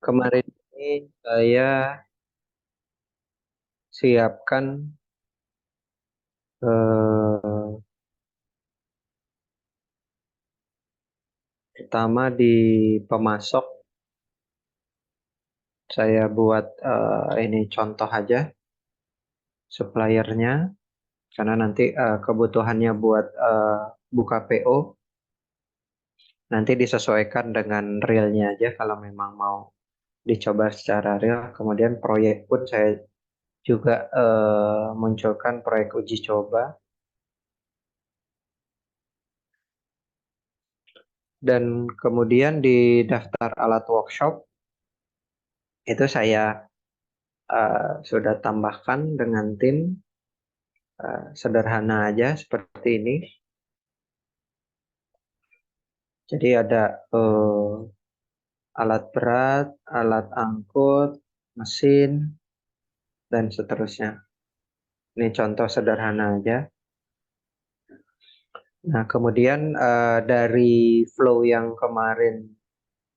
Kemarin ini saya siapkan eh, pertama di pemasok saya buat ini contoh aja suppliernya karena nanti kebutuhannya buat buka PO nanti disesuaikan dengan realnya aja kalau memang mau dicoba secara real. Kemudian proyek pun saya juga munculkan proyek uji coba dan kemudian di daftar alat workshop itu saya sudah tambahkan dengan tim sederhana aja seperti ini. Jadi ada alat berat, alat angkut, mesin, dan seterusnya. Ini contoh sederhana aja. Nah, kemudian dari flow yang kemarin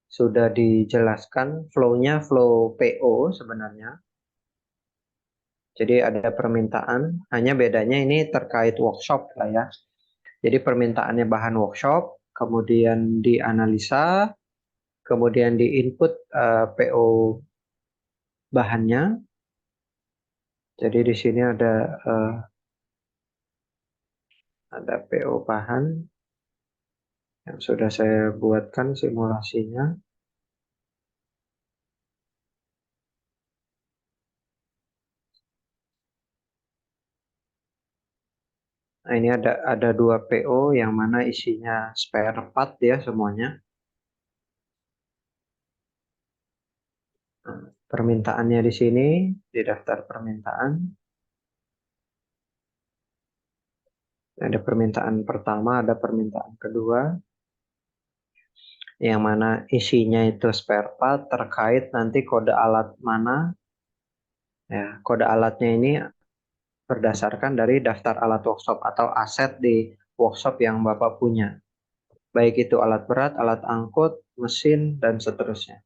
sudah dijelaskan, flow-nya flow PO sebenarnya. Jadi ada permintaan, hanya bedanya ini terkait workshop lah ya. Jadi permintaannya bahan workshop, kemudian dianalisa, kemudian di input PO bahannya. Jadi di sini ada PO bahan yang sudah saya buatkan simulasinya. Nah, ini ada dua PO yang mana isinya spare part ya semuanya. Nah, permintaannya di sini di daftar permintaan. Ada permintaan pertama, ada permintaan kedua. Yang mana isinya itu spare part terkait nanti kode alat mana. Ya, kode alatnya ini berdasarkan dari daftar alat workshop atau aset di workshop yang Bapak punya. Baik itu alat berat, alat angkut, mesin, dan seterusnya.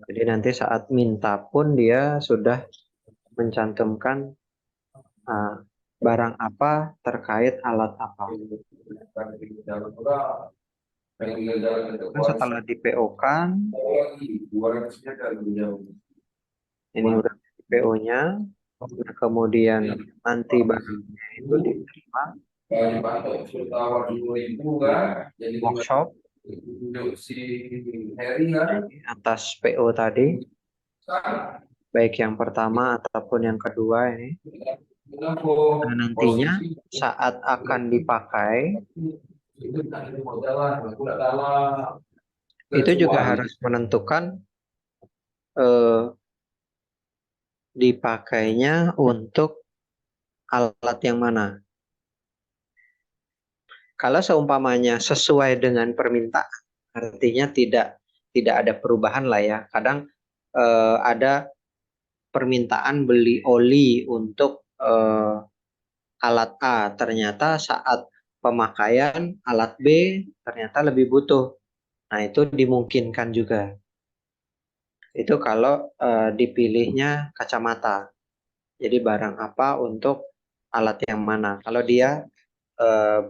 Jadi nanti saat minta pun dia sudah mencantumkan uh, barang apa terkait alat apa. Dan setelah di PO kan, ini udah di PO-nya, nah, kemudian nanti barangnya itu diterima di workshop atas PO tadi, baik yang pertama ataupun yang kedua ini. Nah, nantinya saat akan dipakai, itu juga harus menentukan dipakainya untuk alat yang mana. Kalau seumpamanya sesuai dengan permintaan, artinya tidak ada perubahan lah ya. Kadang ada permintaan beli oli untuk alat A, ternyata saat pemakaian alat B ternyata lebih butuh. Nah, itu dimungkinkan juga. Itu kalau dipilihnya kacamata. Jadi barang apa untuk alat yang mana. Kalau dia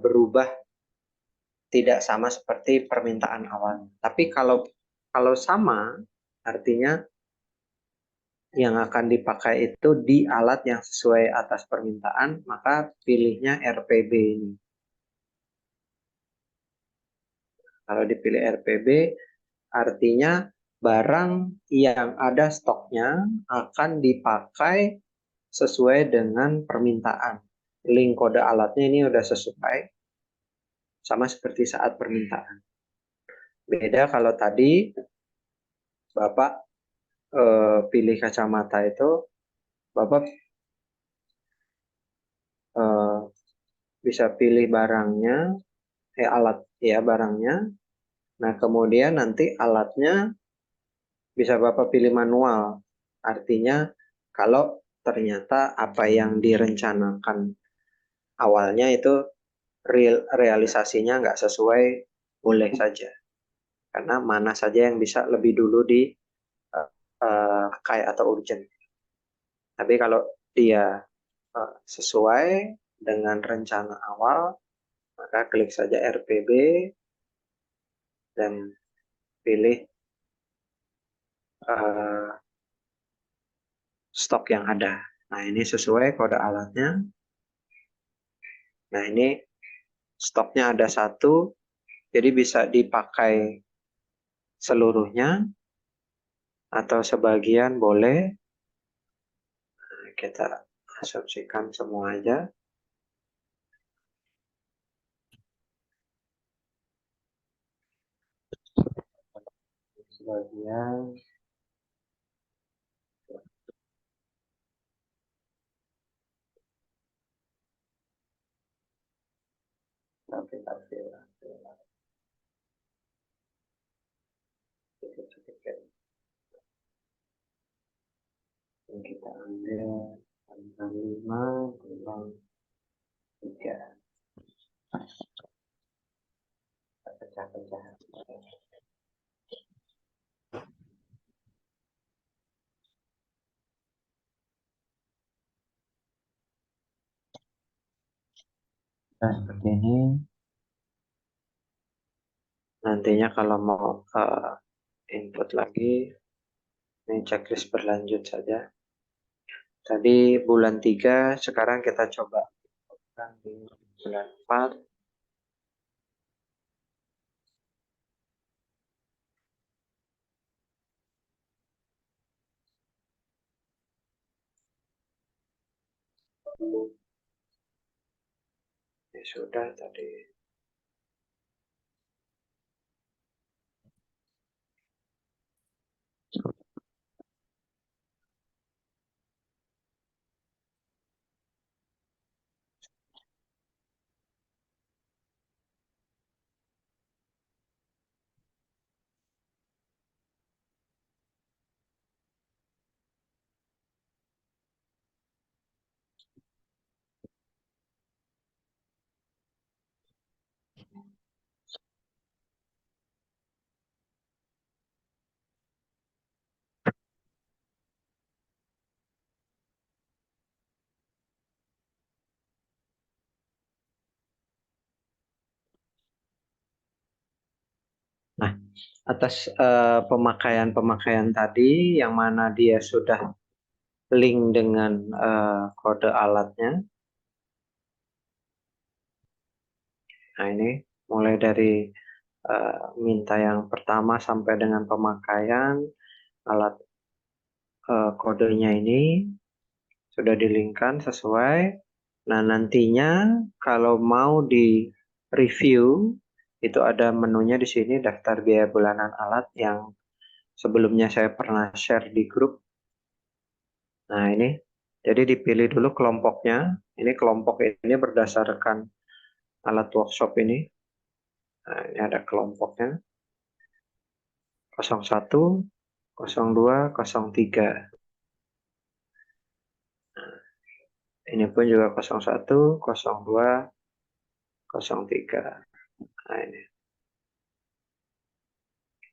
berubah tidak sama seperti permintaan awal. Tapi kalau sama, artinya yang akan dipakai itu di alat yang sesuai atas permintaan, maka pilihnya RPB ini. Kalau dipilih RPB, artinya barang yang ada stoknya akan dipakai sesuai dengan permintaan. Link kode alatnya ini udah sesuai, sama seperti saat permintaan. Beda kalau tadi Bapak pilih kacamata itu, Bapak eh, bisa pilih barangnya, alat ya barangnya. Nah, kemudian nanti alatnya bisa Bapak pilih manual. Artinya kalau ternyata apa yang direncanakan awalnya itu realisasinya nggak sesuai, boleh saja. Karena mana saja yang bisa lebih dulu di pakai atau urgent. Tapi kalau dia sesuai dengan rencana awal, maka klik saja RPB dan pilih stok yang ada. Nah, ini sesuai kode alatnya. Nah, ini stoknya ada 1, jadi bisa dipakai seluruhnya atau sebagian boleh. Nah, kita asumsikan semua aja. Sebagian. Kita ambil angka 5 kurang 3. Pecah-pecah. Nah, seperti ini. Nantinya kalau mau input lagi, ini checklist berlanjut saja. Tadi bulan 3, sekarang kita coba di bulan 4. Ya sudah tadi. Nah, atas pemakaian-pemakaian tadi, yang mana dia sudah link dengan kode alatnya. Nah, ini mulai dari minta yang pertama sampai dengan pemakaian alat kodenya ini sudah dilingkan sesuai. Nah, nantinya kalau mau di review, itu ada menunya di sini, daftar biaya bulanan alat yang sebelumnya saya pernah share di grup. Nah, ini jadi dipilih dulu kelompoknya. Ini kelompok ini berdasarkan alat workshop ini. Nah, ini ada kelompoknya. 01, 02, 03. Nah, ini pun juga 01, 02, 03. Nah, ini.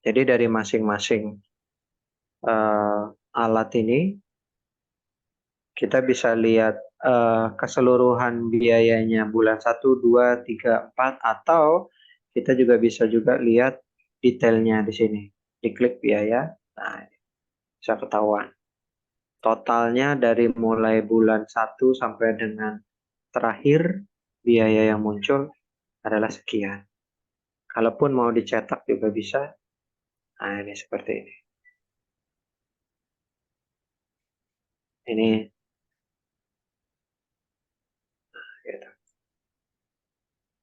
Jadi dari masing-masing alat ini kita bisa lihat keseluruhan biayanya bulan 1, 2, 3, 4, atau kita juga bisa lihat detailnya di sini. Diklik biaya, nah bisa ketahuan. Totalnya dari mulai bulan 1 sampai dengan terakhir biaya yang muncul adalah sekian. Kalaupun mau dicetak juga bisa. Nah, ini seperti ini. Ini gitu.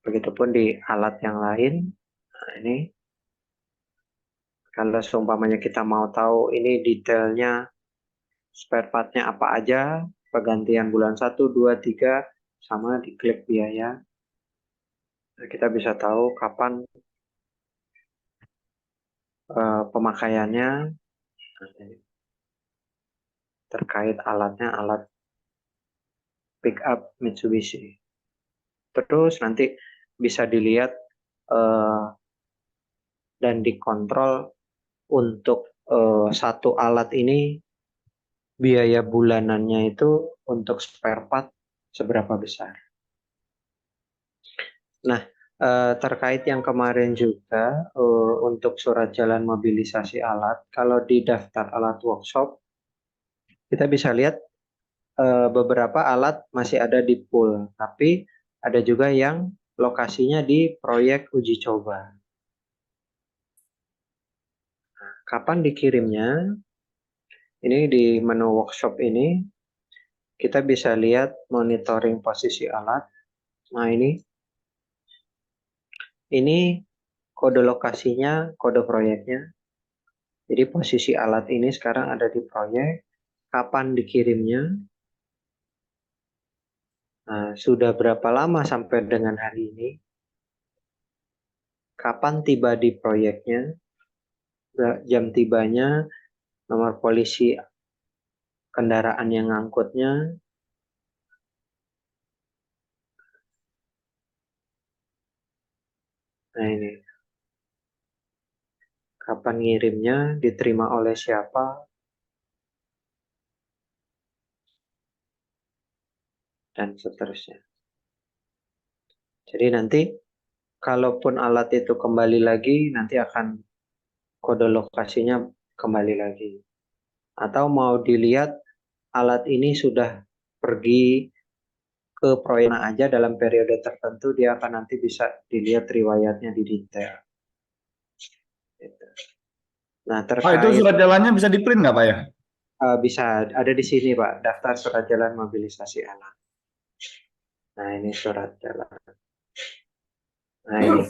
Begitupun di alat yang lain. Nah, ini kalau seumpamanya kita mau tahu ini detailnya spare partnya apa aja, pergantian bulan 1, 2, 3, sama diklik biaya. Nah, kita bisa tahu kapan pemakaiannya terkait alatnya, alat pick up Mitsubishi. Terus nanti bisa dilihat dan dikontrol untuk satu alat ini biaya bulanannya itu untuk spare part seberapa besar. Nah, terkait yang kemarin juga untuk surat jalan mobilisasi alat, kalau di daftar alat workshop, kita bisa lihat beberapa alat masih ada di pool, tapi ada juga yang lokasinya di proyek uji coba. Kapan dikirimnya? Ini di menu workshop ini, kita bisa lihat monitoring posisi alat. Nah, ini kode lokasinya, kode proyeknya. Jadi posisi alat ini sekarang ada di proyek, kapan dikirimnya, nah, sudah berapa lama sampai dengan hari ini, kapan tiba di proyeknya, jam tibanya, nomor polisi kendaraan yang ngangkutnya. Nah ini, kapan ngirimnya, diterima oleh siapa, dan seterusnya. Jadi nanti kalaupun alat itu kembali lagi, nanti akan kode lokasinya kembali lagi. Atau mau dilihat alat ini sudah pergi ke proyek mana aja dalam periode tertentu, dia akan nanti bisa dilihat riwayatnya di detail. Gitu. Nah, Oh, itu terkait surat jalannya bisa di print nggak Pak ya? bisa ada di sini Pak, daftar surat jalan mobilisasi anak. Nah, ini surat jalan. Nah, ini.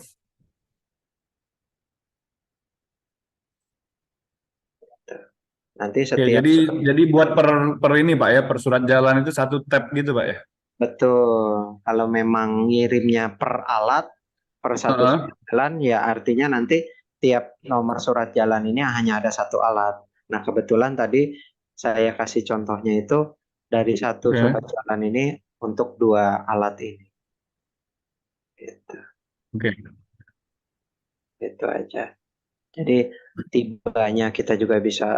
Nanti Oke, setiap jadi buat per ini Pak ya, per surat jalan itu satu tab gitu Pak ya? betul, kalau memang ngirimnya per alat, per satu Heeh. surat jalan, ya artinya nanti tiap nomor surat jalan ini hanya ada satu alat. Nah, kebetulan tadi saya kasih contohnya itu dari satu surat Oke. jalan ini untuk dua alat ini. Gitu, Oke. itu aja. Jadi tibanya kita juga bisa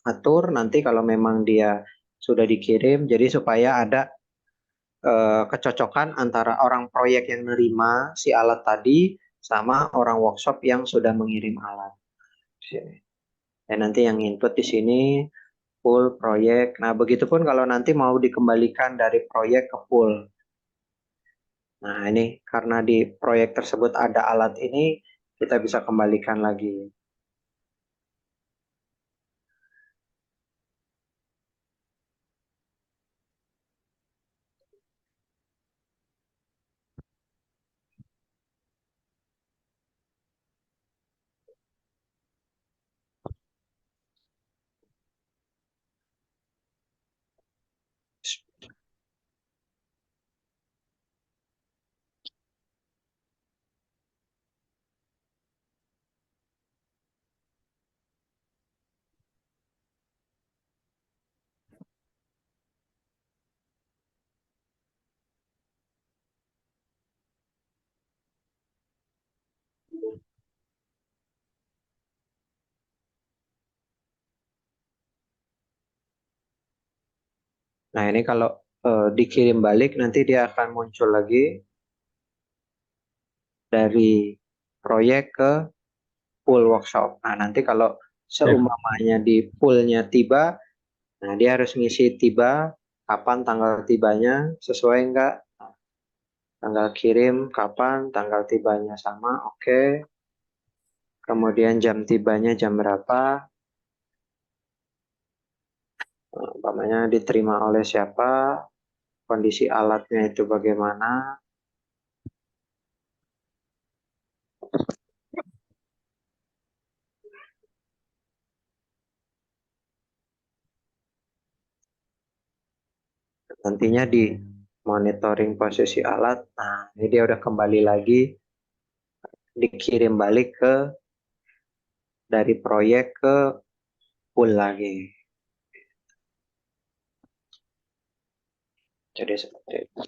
atur nanti kalau memang dia sudah dikirim, jadi supaya ada kecocokan antara orang proyek yang nerima si alat tadi sama orang workshop yang sudah mengirim alat. Dan nanti yang input di sini full proyek. Nah, begitupun kalau nanti mau dikembalikan dari proyek ke full. Nah, ini karena di proyek tersebut ada alat ini, kita bisa kembalikan lagi. Nah, ini kalau dikirim balik nanti dia akan muncul lagi dari proyek ke full workshop. Nah, nanti kalau Oke. seumpamanya di poolnya tiba, nah dia harus ngisi tiba, kapan tanggal tibanya, sesuai enggak? Tanggal kirim, kapan, tanggal tibanya sama, oke. Kemudian jam tibanya jam berapa, umpamanya diterima oleh siapa, kondisi alatnya itu bagaimana. Nantinya di monitoring posisi alat, nah ini dia udah kembali lagi, dikirim balik ke dari proyek ke pool lagi. Jadi seperti itu.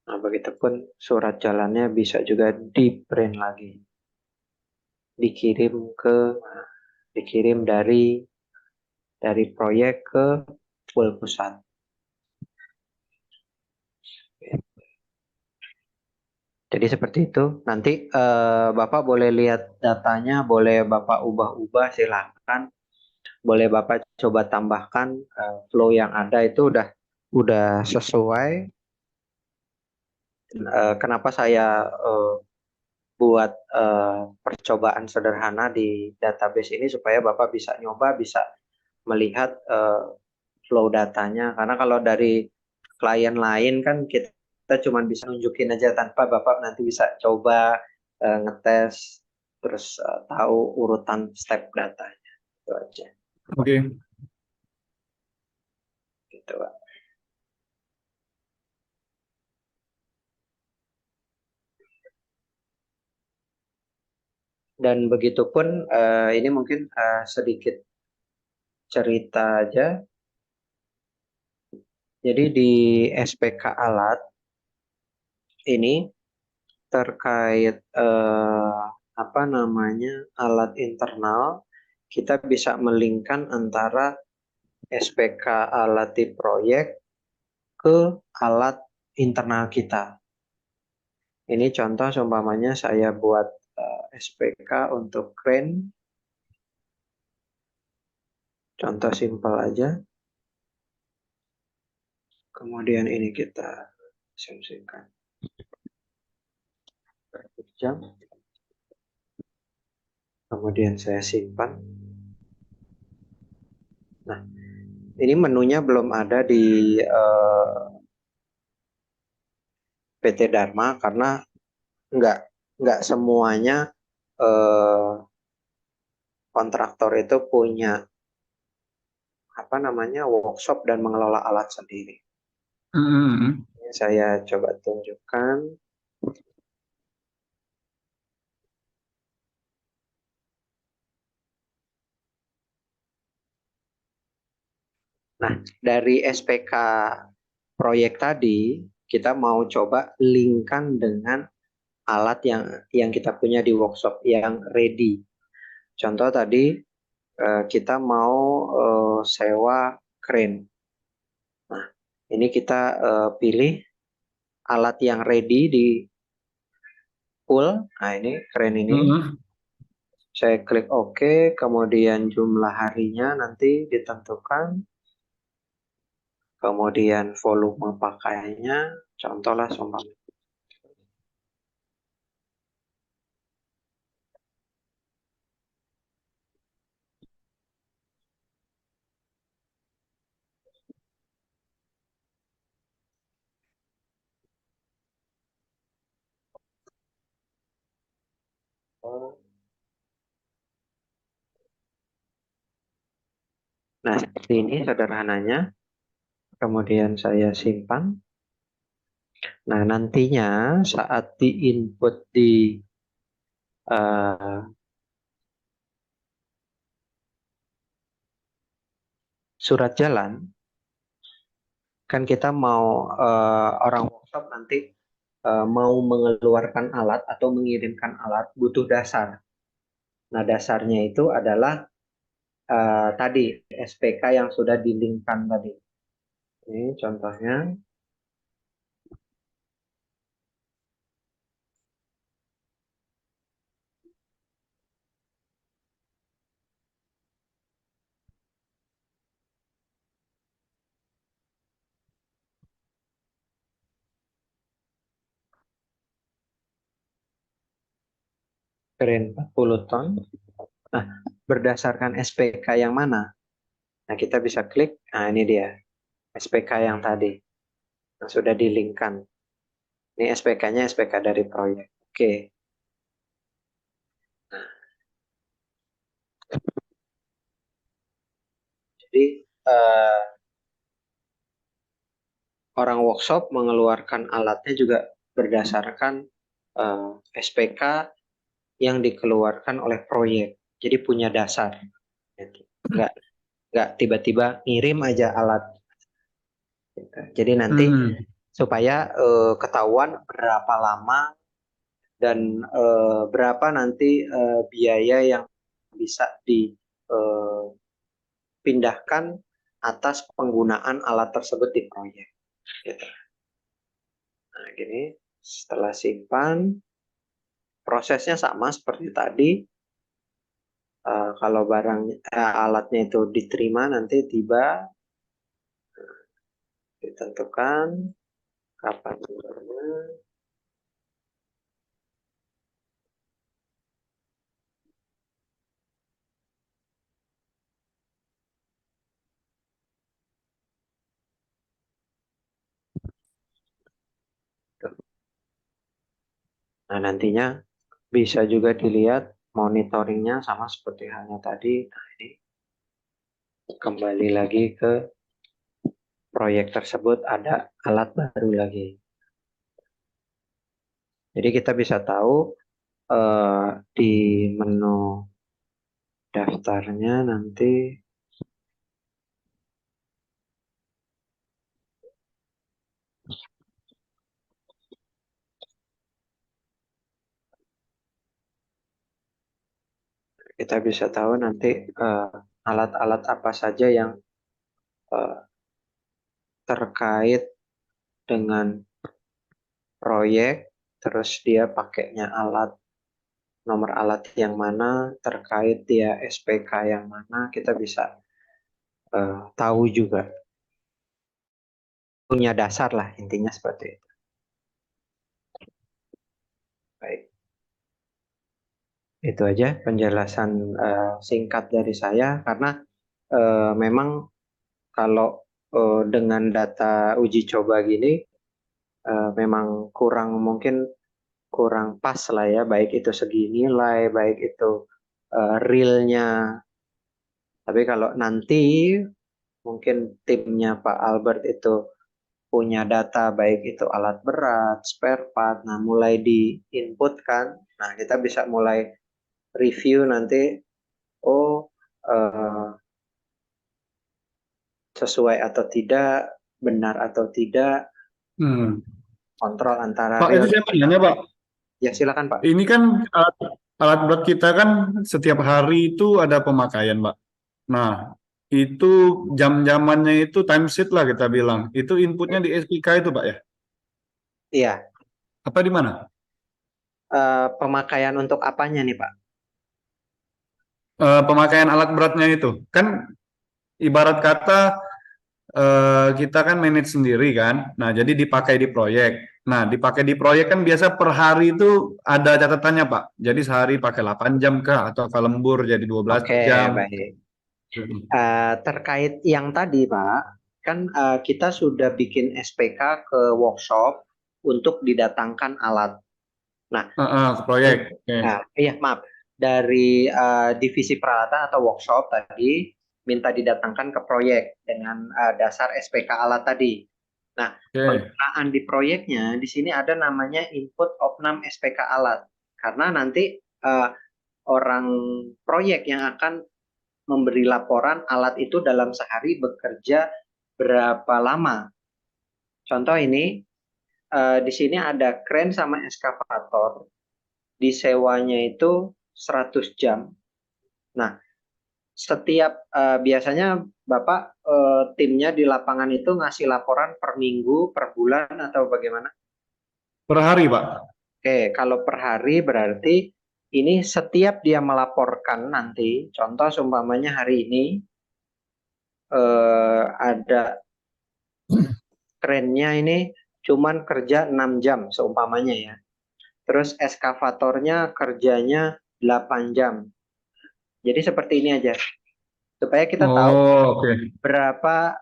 Nah, begitupun surat jalannya bisa juga di print lagi, dikirim ke dikirim dari proyek ke pool pusat. Jadi seperti itu. Nanti Bapak boleh lihat datanya, boleh Bapak ubah-ubah, silakan. Boleh Bapak coba tambahkan flow yang ada itu udah sesuai. Kenapa saya buat percobaan sederhana di database ini supaya Bapak bisa nyoba, bisa melihat flow datanya. Karena kalau dari klien lain kan kita cuma bisa nunjukin aja tanpa Bapak nanti bisa coba ngetes terus tahu urutan step datanya. Itu aja. Oke. Gitu, Pak. Dan begitupun ini mungkin sedikit cerita aja. Jadi di SPK alat ini terkait apa namanya alat internal, kita bisa melingkan antara SPK alat di proyek ke alat internal kita. Ini contoh seumpamanya saya buat SPK untuk crane. Contoh simpel aja. Kemudian ini kita asumsikan jam. Kemudian saya simpan. Nah, ini menunya belum ada di PT Dharma karena nggak nggak semuanya eh, kontraktor itu punya apa namanya workshop dan mengelola alat sendiri. Mm-mm. Ini saya coba tunjukkan. Nah, dari SPK proyek tadi kita mau coba linkkan dengan alat yang kita punya di workshop yang ready. Contoh tadi kita mau sewa crane. Nah, ini kita pilih alat yang ready di pool. Nah, ini crane ini. Mm-mm. Saya klik OK, kemudian jumlah harinya nanti ditentukan. Kemudian volume pakainya, contohlah seumpama. Nah, seperti ini sederhananya. Kemudian saya simpan. Nah, nantinya saat di-input di uh, surat jalan, kan kita mau orang workshop nanti mau mengeluarkan alat atau mengirimkan alat butuh dasar. Nah, dasarnya itu adalah tadi SPK yang sudah dilinkkan tadi. Ini contohnya. Keren 40 ton. Nah, berdasarkan SPK yang mana? Nah, kita bisa klik. Nah, ini dia. SPK yang tadi. Yang sudah dilinkkan. Ini SPK-nya SPK dari proyek. Oke. Jadi, orang workshop mengeluarkan alatnya juga berdasarkan SPK yang dikeluarkan oleh proyek. Jadi punya dasar. Nggak, nggak tiba-tiba ngirim aja alat. Jadi nanti Mm-mm. supaya ketahuan berapa lama dan berapa nanti biaya yang bisa dipindahkan atas penggunaan alat tersebut di proyek. Gitu. Nah, gini, setelah simpan, prosesnya sama seperti tadi. Kalau alatnya itu diterima, nanti tiba, ditentukan kapan tibanya. Nah, nantinya bisa juga dilihat monitoringnya sama seperti halnya tadi. Nah, ini kembali lagi ke proyek tersebut, ada alat baru lagi. Jadi kita bisa tahu di menu daftarnya nanti kita bisa tahu nanti alat-alat apa saja yang terkait dengan proyek, terus dia pakainya nomor alat yang mana, terkait dia SPK yang mana, kita bisa tahu juga. Punya dasar lah, intinya seperti itu. Baik. Itu aja penjelasan singkat dari saya, karena memang kalau dengan data uji coba gini, memang mungkin kurang pas lah ya, baik itu segi nilai, baik itu realnya. Tapi kalau nanti mungkin timnya Pak Albert itu punya data baik itu alat berat, spare part, nah mulai di input kan, nah kita bisa mulai review nanti, oh sesuai atau tidak, benar atau tidak, kontrol antara Pak, itu real. saya mau nanya, Pak. Ya silakan Pak. Ini kan alat berat kita kan setiap hari itu ada pemakaian, Pak. Nah, itu jam-jamannya itu time sheet lah kita bilang. Itu inputnya di SPK itu, Pak ya? Iya, Apa di mana? pemakaian untuk apanya nih Pak? Pemakaian alat beratnya itu. Kan ibarat kata kita kan manage sendiri kan. Nah, jadi dipakai di proyek. Nah, dipakai di proyek kan biasa per hari itu ada catatannya, Pak. Jadi sehari pakai 8 jam kah atau kalau lembur jadi 12 Oke, jam. baik. Terkait yang tadi Pak, kan kita sudah bikin SPK ke workshop untuk didatangkan alat. Nah, Ke proyek. Oke. iya maaf, dari divisi peralatan atau workshop tadi minta didatangkan ke proyek dengan dasar SPK alat tadi. Nah, Oke. penggunaan di proyeknya di sini ada namanya input opnam SPK alat, karena nanti orang proyek yang akan memberi laporan alat itu dalam sehari bekerja berapa lama. Contoh ini, di sini ada kren sama eskavator, disewanya itu 100 jam. Nah, setiap biasanya Bapak timnya di lapangan itu ngasih laporan per minggu, per bulan, atau bagaimana? Per hari, Pak. Oke, kalau per hari berarti ini setiap dia melaporkan nanti, contoh seumpamanya hari ini ada kerennya ini cuman kerja 6 jam seumpamanya ya. Terus eskavatornya kerjanya 8 jam. Jadi seperti ini aja. Supaya kita tahu Oh, oke. berapa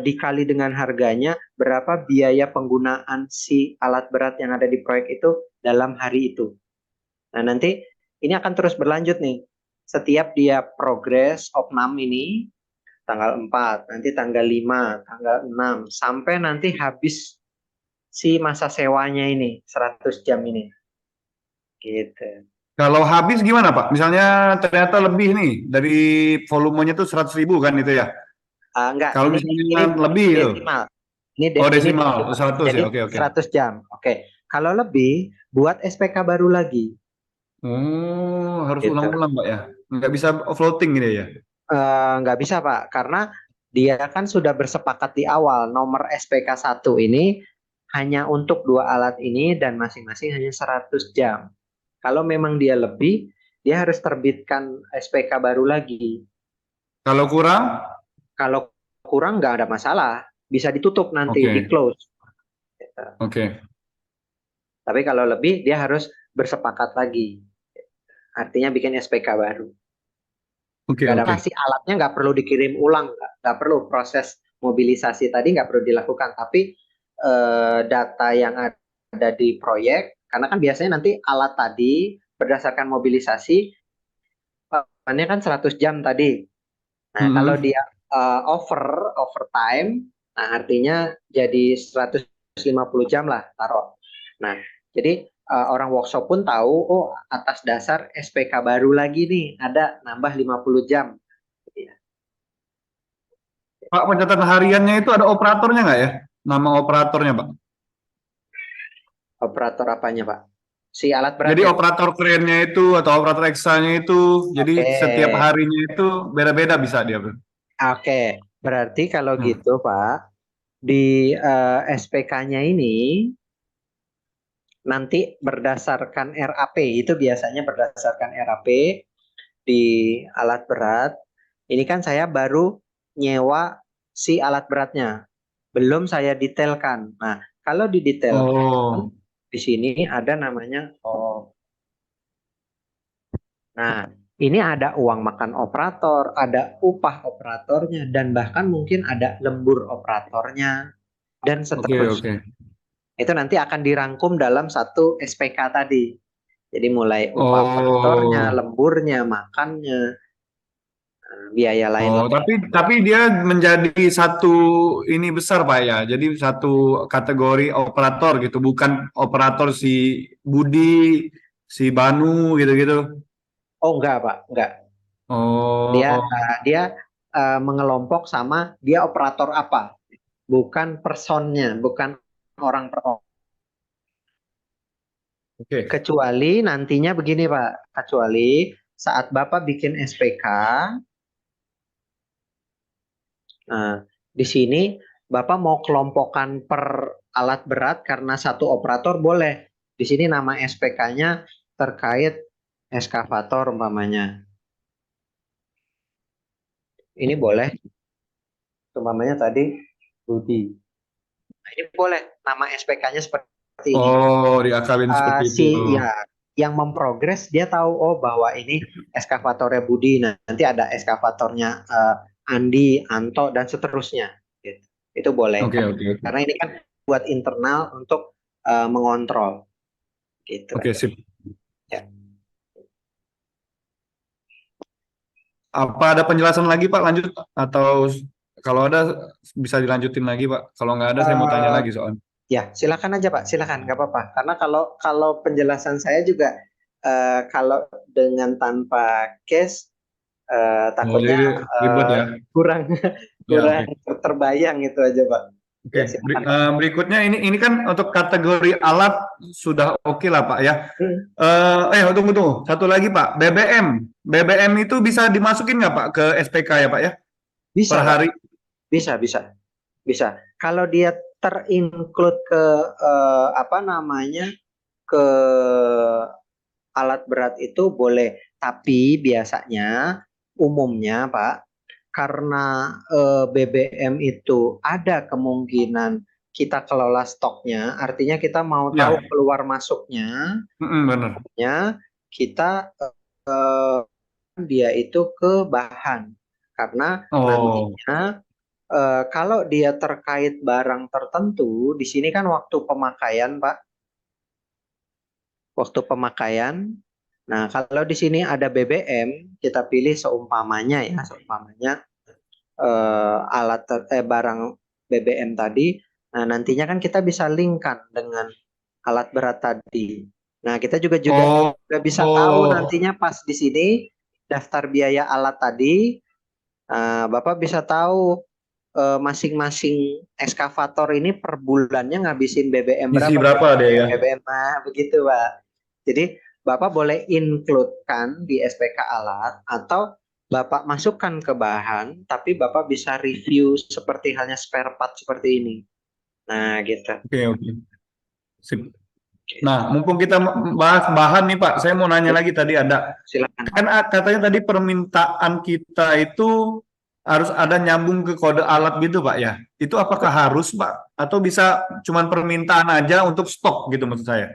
dikali dengan harganya, berapa biaya penggunaan si alat berat yang ada di proyek itu dalam hari itu. Nah, nanti ini akan terus berlanjut nih. Setiap dia progres opnam ini, tanggal 4, nanti tanggal 5, tanggal 6, sampai nanti habis si masa sewanya ini, 100 jam ini. Gitu. Kalau habis gimana, Pak? Misalnya ternyata lebih nih dari volumenya tuh 100.000 kan itu ya. Enggak, Kalau ini misalnya lebih itu. desimal. Oh, ini desimal, desimal. 100 Jadi ya, oke oke. 100 jam. Oke. Kalau lebih, buat SPK baru lagi. Oh, harus Gitu. ulang-ulang Pak ya? Nggak bisa floating gitu ya? Nggak bisa Pak, karena dia kan sudah bersepakat di awal nomor SPK 1 ini hanya untuk dua alat ini dan masing-masing hanya 100 jam. Kalau memang dia lebih, dia harus terbitkan SPK baru lagi. Kalau kurang? Kalau kurang nggak ada masalah, bisa ditutup nanti, di Oke, close. oke, Tapi kalau lebih, dia harus bersepakat lagi. Artinya bikin SPK baru. oke, Nggak ada oke. pasti alatnya nggak perlu dikirim ulang, nggak perlu proses mobilisasi tadi nggak perlu dilakukan. Tapi data yang ada di proyek, karena kan biasanya nanti alat tadi berdasarkan mobilisasi, ini kan 100 jam tadi. Nah, kalau Mm-mm. dia overtime, nah artinya jadi 150 jam lah taruh. Nah, jadi orang workshop pun tahu, oh atas dasar SPK baru lagi nih, ada nambah 50 jam. Pak, pencatatan hariannya itu ada operatornya nggak ya? Nama operatornya Pak? Operator apanya, Pak? Si alat Jadi beratnya. operator kerennya itu atau operator eksanya itu, jadi Oke, setiap harinya itu beda-beda bisa dia Bro. oke. Berarti kalau Hmm. gitu, Pak, di SPK-nya ini nanti berdasarkan RAP, itu biasanya berdasarkan RAP di alat berat. Ini kan saya baru nyewa si alat beratnya, belum saya detailkan. Nah, kalau didetailkan, Oh, di sini ada namanya, oh, nah, ini ada uang makan operator, ada upah operatornya, dan bahkan mungkin ada lembur operatornya, dan oke seterusnya. oke. Itu nanti akan dirangkum dalam satu SPK tadi. Jadi mulai upah operatornya, Oh, lemburnya, makannya, biaya oh, lain-lain. tapi dia menjadi satu ini besar Pak ya. Jadi satu kategori operator gitu, bukan operator si Budi, si Banu gitu-gitu. Oh enggak Pak, enggak. Dia Oh, dia mengelompok sama dia operator apa, bukan personnya, bukan orang per orang. oke. Kecuali nantinya begini Pak, kecuali saat Bapak bikin SPK, nah di sini Bapak mau kelompokkan per alat berat karena satu operator boleh. Di sini nama SPK-nya terkait eskavator umpamanya. Ini boleh, umpamanya tadi Budi. Nah, ini boleh nama SPK-nya seperti ini. Oh, diakabin seperti itu. Ya yang memprogres dia tahu oh bahwa ini eskavatornya Budi, nah, nanti ada eskavatornya Andi, Anto dan seterusnya. Gitu. Itu boleh Oke, oke, oke. karena ini kan buat internal untuk mengontrol gitu Oke, aja. sip. Ya. Apa ada penjelasan lagi Pak lanjut atau kalau ada bisa dilanjutin lagi Pak. Kalau nggak ada saya mau tanya Eh, lagi soal. ya silakan aja Pak, silakan nggak apa-apa. Karena kalau kalau penjelasan saya juga kalau dengan tanpa case Oh, takutnya jadi ribet ya. kurang Ya, kurang oke. terbayang itu aja Pak. Oke, Ya silakan Pak. berikutnya ini kan untuk kategori alat sudah oke lah Pak ya. Hmm, Tunggu tunggu. Satu lagi Pak, BBM. BBM itu bisa dimasukin nggak Pak ke SPK ya Pak ya? Per bisa Pak, hari. bisa bisa bisa. Kalau dia terinclude ke apa namanya ke alat berat itu boleh, tapi biasanya umumnya Pak karena BBM itu ada kemungkinan kita kelola stoknya, artinya kita mau tahu Ya, keluar masuknya, bener. ya kita eh, dia itu ke bahan karena Oh, nantinya kalau dia terkait barang tertentu, di sini kan waktu pemakaian, Pak, waktu pemakaian. Nah, kalau di sini ada BBM, kita pilih seumpamanya ya, seumpamanya barang BBM tadi. Nah, nantinya kan kita bisa linkkan dengan alat berat tadi. Nah, kita juga juga oh, juga bisa tahu oh. nantinya pas di sini daftar biaya alat tadi, Bapak bisa tahu masing-masing eskavator ini per bulannya ngabisin BBM Isi berapa? berapa deh ya? BBM, nah begitu Pak. Jadi Bapak boleh include-kan di SPK alat atau Bapak masukkan ke bahan, tapi Bapak bisa review seperti halnya spare part seperti ini. Nah gitu. Oke, oke. Sip. Nah, mumpung kita bahas bahan nih Pak, saya mau nanya lagi tadi ada, Silakan. kan katanya tadi permintaan kita itu harus ada nyambung ke kode alat gitu Pak ya. Itu apakah harus Pak? Atau bisa cuman permintaan aja untuk stok gitu maksud saya?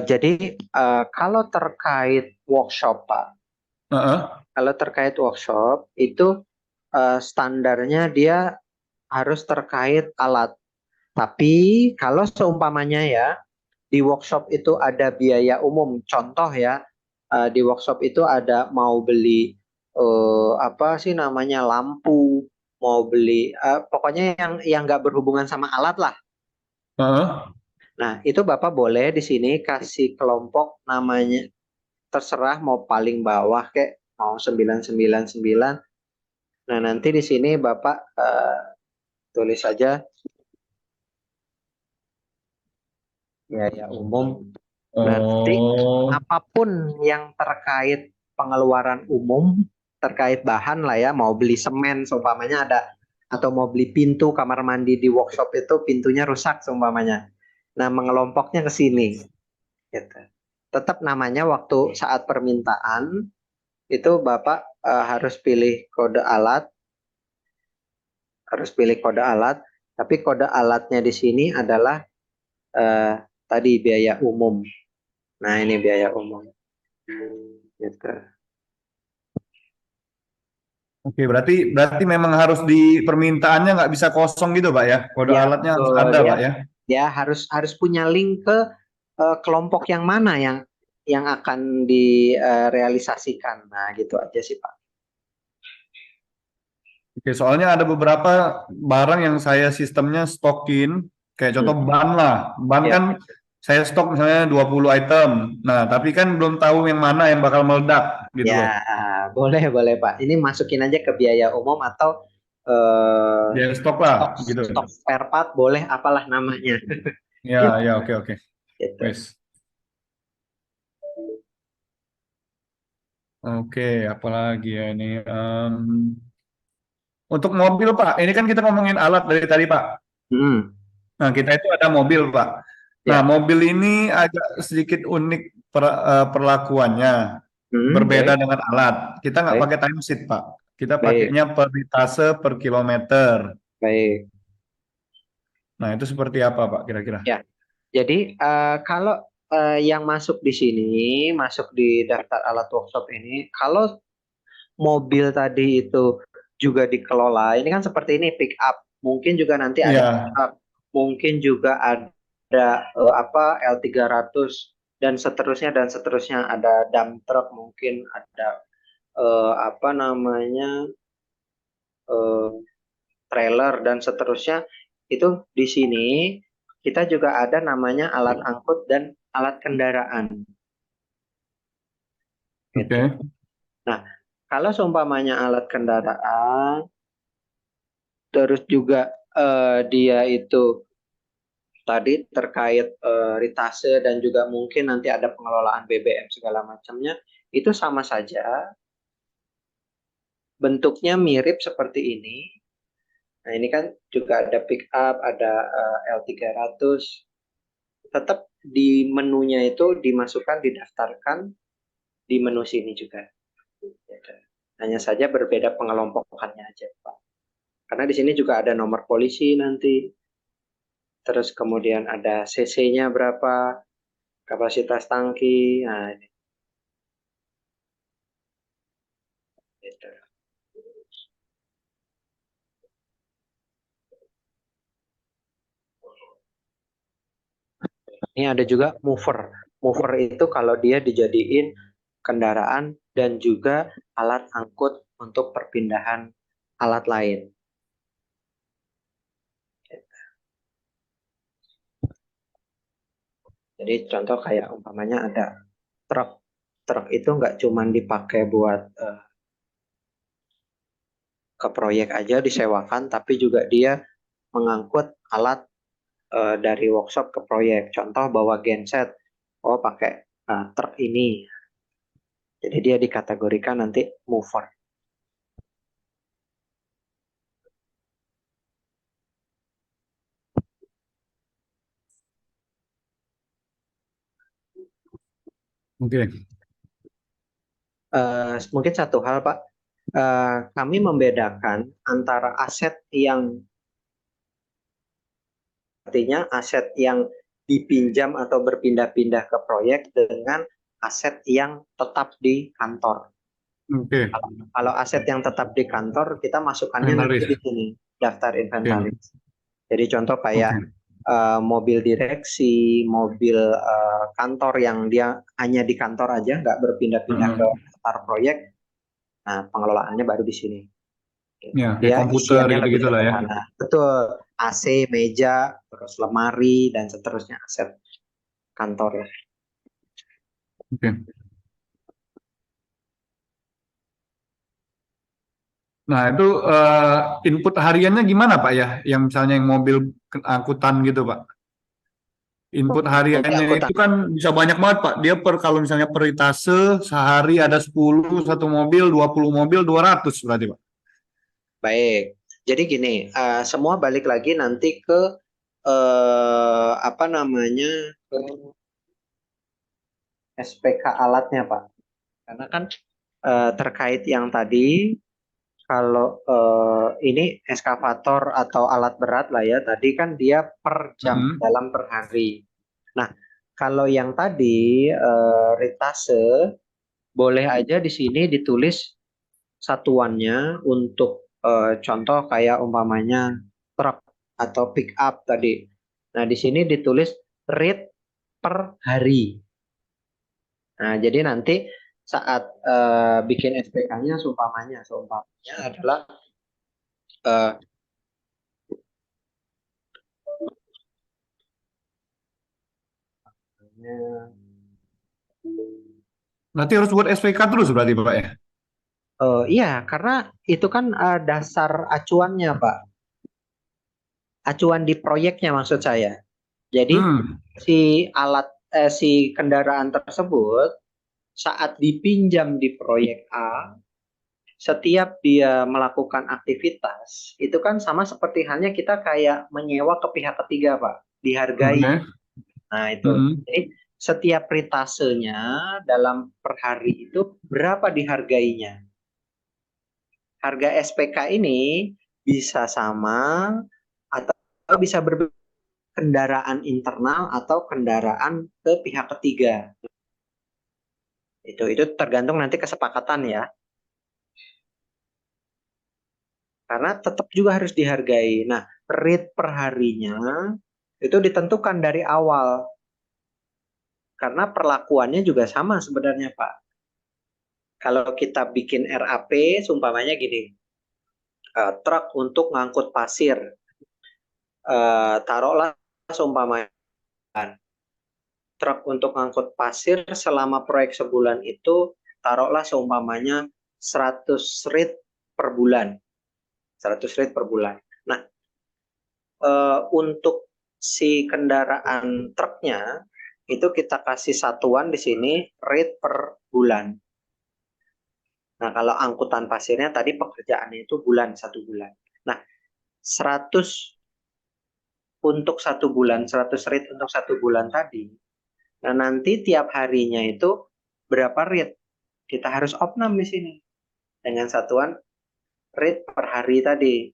Jadi kalau terkait workshop Pak, Heeh. kalau terkait workshop itu standarnya dia harus terkait alat. Tapi kalau seumpamanya ya di workshop itu ada biaya umum, contoh ya di workshop itu ada mau beli apa sih namanya lampu, mau beli pokoknya yang nggak berhubungan sama alat lah. Heeh. Nah itu Bapak boleh di sini kasih kelompok namanya terserah mau paling bawah kayak mau 999. Nah nanti di sini Bapak tulis saja biaya umum. Nanti Oh, apapun yang terkait pengeluaran umum terkait bahan lah ya, mau beli semen seumpamanya ada atau mau beli pintu kamar mandi di workshop itu pintunya rusak seumpamanya. Nah, mengelompoknya ke sini gitu. Tetap namanya waktu saat permintaan itu Bapak harus pilih kode alat, harus pilih kode alat, tapi kode alatnya di sini adalah eh, tadi biaya umum. Nah, ini biaya umum. Gitu. oke, berarti berarti memang harus di permintaannya nggak bisa kosong gitu Pak ya? Kode Ya, alatnya harus betul. ada Dia Pak ya? dia harus punya link ke kelompok yang mana yang akan direalisasikan. Nah, gitu aja sih, Pak. Oke, soalnya ada beberapa barang yang saya sistemnya stokin, kayak contoh Hmm. ban lah. Ban Ya, kan saya stok misalnya 20 item. Nah, tapi kan belum tahu yang mana yang bakal meledak gitu ya, loh. boleh boleh, Pak. Ini masukin aja ke biaya umum atau eh, Ya stok lah stok gitu. stok spare part boleh apalah namanya. Ya, Gitu, ya, oke, oke. gitu. Wes. Oke, apalagi ya ini. Untuk mobil Pak, ini kan kita ngomongin alat dari tadi Pak. Hmm. Nah, kita itu ada mobil Pak. Nah, Ya, mobil ini agak sedikit unik perlakuannya. Berbeda baik, dengan alat. Kita nggak baik, pakai timesheet, Pak. Kita baik, pakainya per litase per kilometer. baik. Nah, itu seperti apa, Pak, kira-kira? Ya, jadi kalau yang masuk di sini, masuk di daftar alat workshop ini, kalau mobil tadi itu juga dikelola, ini kan seperti ini pick up, mungkin juga nanti ada pick Iya, up, mungkin juga ada apa L300 dan seterusnya ada dump truck, mungkin ada apa namanya eh, trailer dan seterusnya. Itu di sini kita juga ada namanya alat angkut dan alat kendaraan gitu. oke. Nah, kalau seumpamanya alat kendaraan terus juga dia itu tadi terkait ritase dan juga mungkin nanti ada pengelolaan BBM segala macamnya itu sama saja bentuknya mirip seperti ini. Nah, ini kan juga ada pick up, ada L300. Tetap di menunya itu dimasukkan, didaftarkan di menu sini juga. Hanya saja berbeda pengelompokannya aja, Pak. Karena di sini juga ada nomor polisi nanti, terus kemudian ada CC-nya berapa, kapasitas tangki, nah gitu. Ini ada juga mover. Mover itu kalau dia dijadiin kendaraan dan juga alat angkut untuk perpindahan alat lain. Jadi contoh kayak umpamanya ada truk. Truk itu nggak cuma dipakai buat ke proyek aja disewakan, tapi juga dia mengangkut alat dari workshop ke proyek. Contoh bawa genset, oh pakai truk ini. Jadi dia dikategorikan nanti mover. Oke. Mungkin satu hal Pak, kami membedakan antara aset yang artinya aset yang dipinjam atau berpindah-pindah ke proyek dengan aset yang tetap di kantor. Oke. Kalau aset yang tetap di kantor, kita masukkannya nanti Inventaris. di sini, daftar Oke. inventaris. Jadi contoh kayak Oke. mobil direksi, mobil kantor yang dia hanya di kantor aja, nggak berpindah-pindah ke Heeh. daftar proyek. Nah, pengelolaannya baru di sini. Ya, kayak Dia komputer isiannya lebih gitu-gitu lah ya. sederhana. Betul, AC, meja, terus lemari, dan seterusnya aset kantor ya. Oke. Nah, itu input hariannya gimana Pak ya? Yang misalnya yang mobil angkutan gitu Pak. Input Mobil hariannya angkutan. itu kan bisa banyak banget Pak. Dia kalau misalnya per ritase sehari ada 10, satu mobil, 20 mobil, 200 berarti Pak. Baik. Jadi gini, semua balik lagi nanti ke apa namanya, ke SPK alatnya Pak. Karena kan terkait yang tadi, kalau ini eskavator atau alat berat lah ya, tadi kan dia per jam Mm-mm. dalam per hari. Nah, kalau yang tadi ritase, boleh aja di sini ditulis satuannya untuk contoh kayak umpamanya truk atau pick up tadi. Nah, di sini ditulis rate per hari. Nah, jadi nanti saat bikin SPK-nya seumpamanya adalah eh, Berarti harus buat SPK terus berarti Pak ya. iya, karena itu kan dasar acuannya, Pak. Acuan di proyeknya maksud saya. Jadi Hmm. si kendaraan tersebut saat dipinjam di proyek A, setiap dia melakukan aktivitas, itu kan sama seperti halnya kita kayak menyewa ke pihak ketiga, Pak. Dihargai. Oke. Nah, itu. Mm-mm. Jadi setiap ritasenya dalam per hari itu berapa dihargainya? Harga SPK ini bisa sama atau bisa berbeda, kendaraan internal atau kendaraan ke pihak ketiga. Itu tergantung nanti kesepakatan ya. Karena tetap juga harus dihargai. Nah, rate per harinya itu ditentukan dari awal. Karena perlakuannya juga sama sebenarnya, Pak. Kalau kita bikin RAP, seumpamanya gini, truk untuk ngangkut pasir, taruhlah seumpamanya truk untuk ngangkut pasir selama proyek sebulan itu taruhlah seumpamanya 100 rit per bulan. 100 rit per bulan. Nah, untuk si kendaraan truknya itu kita kasih satuan di sini rit per bulan. Nah, kalau angkutan pasirnya tadi pekerjaannya itu bulan, 1 bulan. Nah, 100 untuk 1 bulan, 100 rit untuk 1 bulan tadi. Nah, nanti tiap harinya itu berapa rit? Kita harus opnam di sini dengan satuan rit per hari tadi,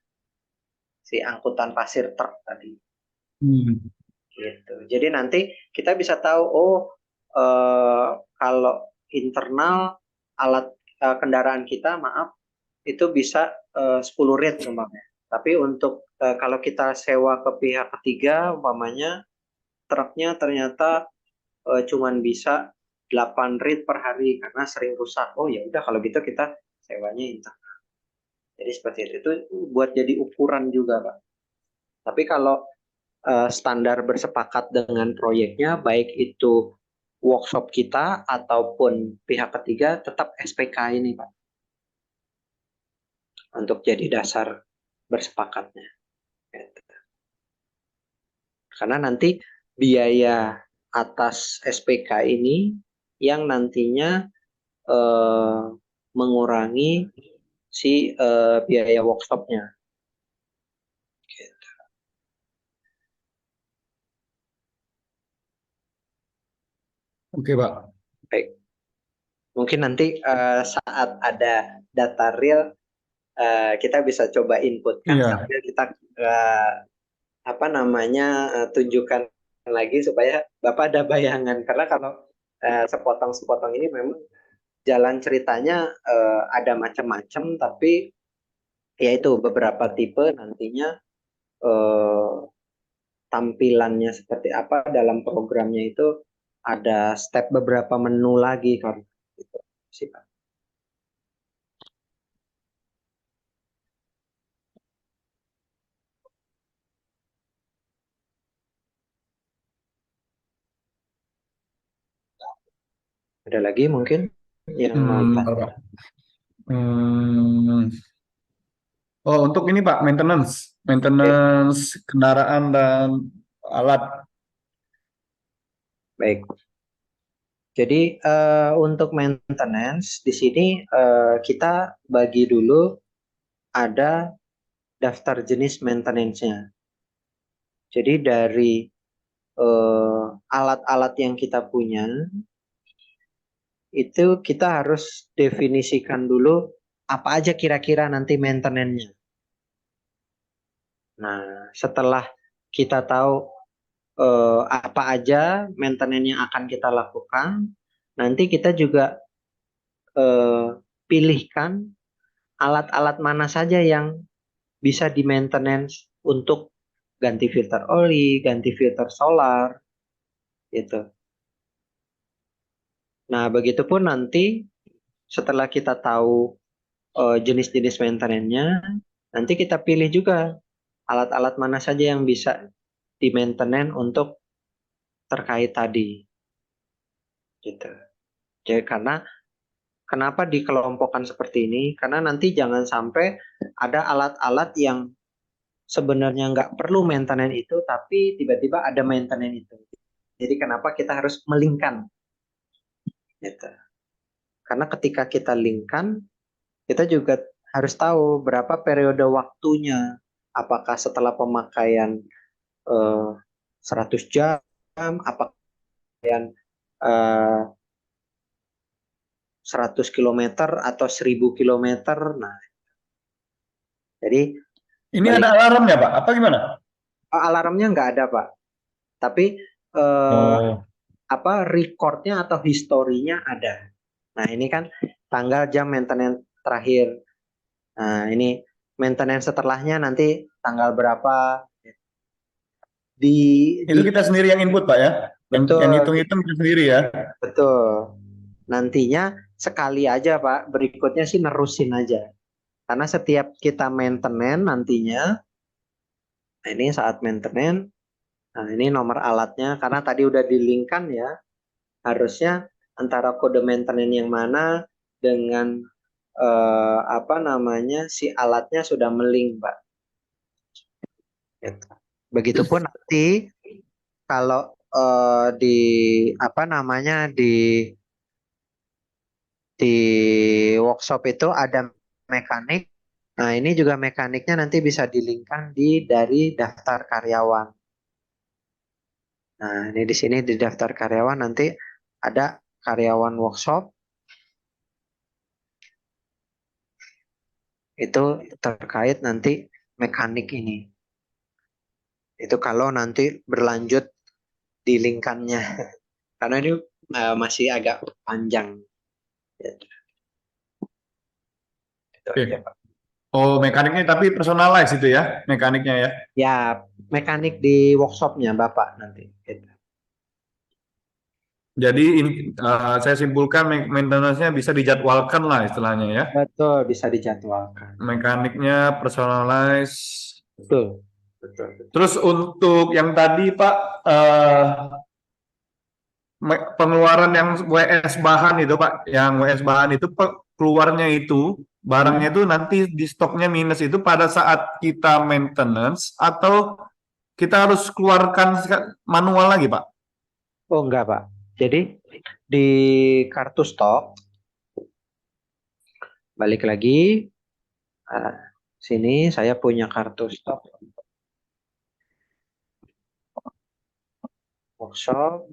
si angkutan pasir truk tadi. Hmm. Gitu. Jadi nanti kita bisa tahu, oh kalau internal alat kendaraan kita, maaf, itu bisa 10 rit umpamanya. Tapi untuk kalau kita sewa ke pihak ketiga, umpamanya truknya ternyata cuman bisa 8 rit per hari karena sering rusak. Oh ya udah kalau gitu kita sewanya internal. Jadi seperti itu buat jadi ukuran juga, Pak. Tapi kalau standar bersepakat dengan proyeknya, baik itu workshop kita ataupun pihak ketiga, tetap SPK ini, Pak. untuk jadi dasar bersepakatnya. Gitu. Karena nanti biaya atas SPK ini yang nantinya mengurangi si biaya workshopnya. Oke, Pak. Baik. Mungkin nanti saat ada data real kita bisa coba inputkan sambil kita tunjukkan lagi supaya Bapak ada bayangan. Karena kalau sepotong-sepotong ini memang jalan ceritanya ada macam-macam, tapi yaitu beberapa tipe nantinya tampilannya seperti apa dalam programnya itu ada step beberapa menu lagi kan gitu sih Pak. Ada lagi mungkin yang mau tanya? Oh, untuk ini Pak, maintenance kendaraan dan alat. Baik. Jadi untuk maintenance di sini kita bagi dulu ada daftar jenis maintenance-nya. Jadi dari alat-alat yang kita punya itu kita harus definisikan dulu apa aja kira-kira nanti maintenance-nya. Nah, setelah kita tahu apa aja maintenance yang akan kita lakukan, nanti kita juga pilihkan alat-alat mana saja yang bisa di maintenance untuk ganti filter oli, ganti filter solar, gitu. Nah, begitupun nanti setelah kita tahu jenis-jenis maintenance-nya, nanti kita pilih juga alat-alat mana saja yang bisa di maintenance untuk terkait tadi, gitu. Jadi karena kenapa dikelompokkan seperti ini? Karena nanti jangan sampai ada alat-alat yang sebenarnya nggak perlu maintenance itu, tapi tiba-tiba ada maintenance itu. Jadi kenapa kita harus melingkan? Gitu. Karena ketika kita linkkan, kita juga harus tahu berapa periode waktunya. Apakah setelah pemakaian 100 jam, apakah pemakaian 100 km atau 1000 km. Nah, jadi ini ada alarmnya Pak, apa gimana? Alarmnya nggak ada Pak, tapi recordnya atau historinya ada. Nah ini kan tanggal jam maintenance terakhir. Nah ini maintenance setelahnya nanti tanggal berapa. Itu kita sendiri yang input Pak ya? Betul. Yang hitung-hitung kita sendiri ya? Betul. Nantinya sekali aja Pak, berikutnya sih nerusin aja. Karena setiap kita maintenance nantinya, nah ini saat maintenance, nah ini nomor alatnya, karena tadi udah di-link-kan ya, harusnya antara kode maintenance yang mana dengan si alatnya sudah melink, Pak. Gitu. Begitupun nanti kalau di workshop itu ada mekanik. Nah, ini juga mekaniknya nanti bisa dilingkan dari daftar karyawan. Nah, ini di sini di daftar karyawan nanti ada karyawan workshop. Itu terkait nanti mekanik ini. Itu kalau nanti berlanjut di lingkannya. Karena ini masih agak panjang. Oke. Oh, mekaniknya tapi personalize itu ya, mekaniknya ya? Ya, mekanik di workshopnya Bapak nanti. Gitu. Jadi saya simpulkan maintenance-nya bisa dijadwalkan lah istilahnya ya. Betul, bisa dijadwalkan. Mekaniknya personalize. Betul. Betul. Terus untuk yang tadi Pak, pengeluaran yang WS bahan itu Pak, yang WS bahan itu keluarnya itu barangnya itu nanti di stoknya minus itu pada saat kita maintenance atau kita harus keluarkan manual lagi, Pak? Oh enggak Pak. Jadi di kartu stok balik lagi sini saya punya kartu stok workshop.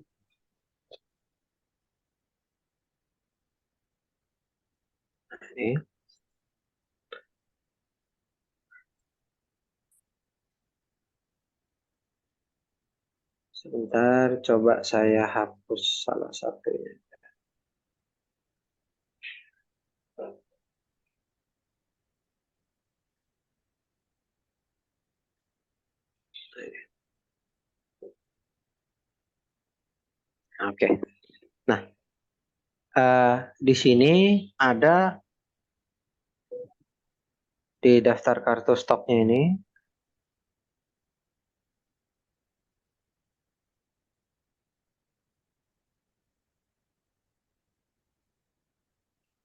Ini sebentar, coba saya hapus salah satunya. Oke. Nah, di sini ada di daftar kartu stoknya ini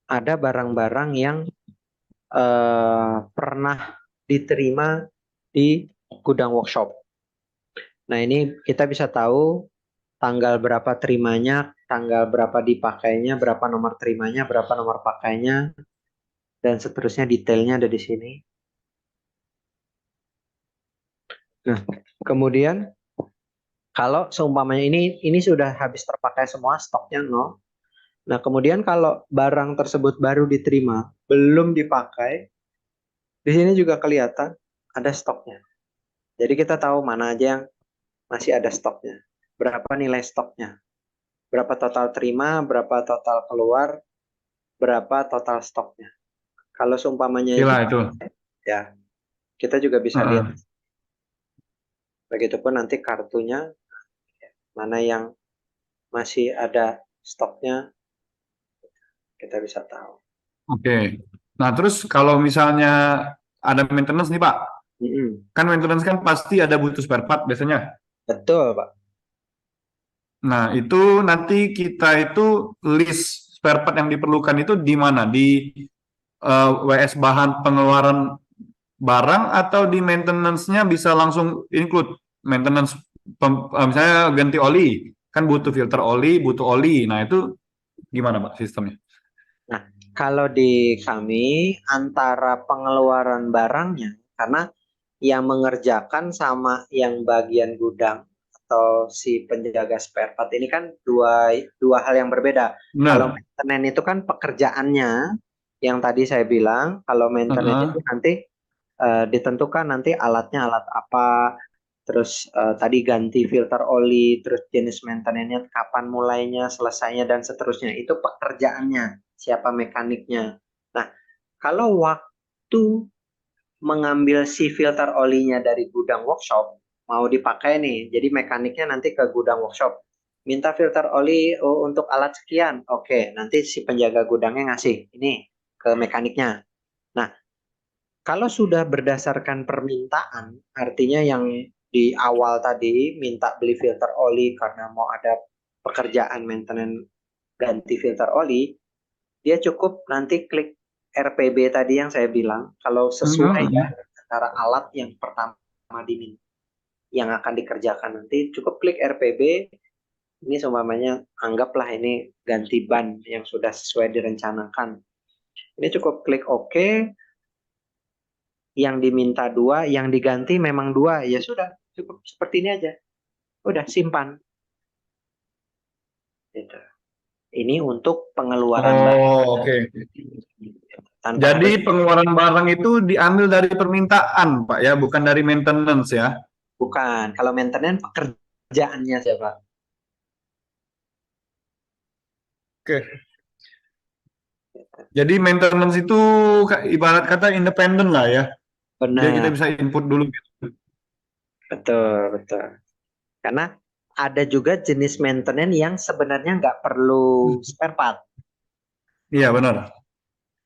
ada barang-barang yang pernah diterima di gudang workshop. Nah, ini kita bisa tahu tanggal berapa terimanya, tanggal berapa dipakainya, berapa nomor terimanya, berapa nomor pakainya, dan seterusnya detailnya ada di sini. Nah, kemudian kalau seumpamanya ini sudah habis terpakai semua, stoknya nol. Nah, kemudian kalau barang tersebut baru diterima, belum dipakai, di sini juga kelihatan ada stoknya. Jadi kita tahu mana aja yang masih ada stoknya. Berapa nilai stoknya. Berapa total terima, berapa total keluar, berapa total stoknya. Kalau seumpamanya Gila itu. dipakai, ya kita juga bisa lihat. Begitupun nanti kartunya, mana yang masih ada stoknya, kita bisa tahu. Oke. Nah, terus kalau misalnya ada maintenance nih, Pak. Kan maintenance kan pasti ada butuh spare part biasanya. Betul, Pak. Nah, itu nanti kita itu list spare part yang diperlukan itu di mana? Di WS bahan pengeluaran barang atau di maintenance-nya bisa langsung include maintenance misalnya ganti oli, kan butuh filter oli, butuh oli. Nah, itu gimana, Pak, sistemnya? Nah, kalau di kami antara pengeluaran barangnya, karena yang mengerjakan sama yang bagian gudang atau si penjaga spare part ini kan dua hal yang berbeda. Kalau Benar. maintenance itu kan pekerjaannya yang tadi saya bilang, kalau maintenance itu nanti ditentukan nanti alatnya alat apa, terus tadi ganti filter oli, terus jenis maintenance-nya kapan mulainya, selesainya dan seterusnya. Itu pekerjaannya, siapa mekaniknya. Nah, kalau waktu mengambil si filter olinya dari gudang workshop, mau dipakai nih, jadi mekaniknya nanti ke gudang workshop. Minta filter oli untuk alat sekian. Oke, nanti si penjaga gudangnya ngasih ini ke mekaniknya. Nah, kalau sudah berdasarkan permintaan, artinya yang di awal tadi minta beli filter oli karena mau ada pekerjaan maintenance ganti filter oli, dia cukup nanti klik RPB tadi yang saya bilang, kalau sesuai ya antara alat yang pertama diminta yang akan dikerjakan nanti, cukup klik RPB. Ini seumpamanya anggaplah ini ganti ban yang sudah sesuai direncanakan. Ini cukup klik OK, yang diminta dua, yang diganti memang dua, ya sudah cukup seperti ini aja, udah simpan. Gitu. Ini untuk pengeluaran barang. Oh, oke. Tanpa Jadi harus pengeluaran barang itu diambil dari permintaan, Pak ya, bukan dari maintenance ya. bukan. Kalau maintenance pekerjaannya siapa? Oke. Jadi maintenance itu ibarat kata independen lah ya. Jadi kita Benar, bisa input dulu gitu. betul, betul. Karena ada juga jenis maintenance yang sebenarnya nggak perlu spare part. Iya, benar.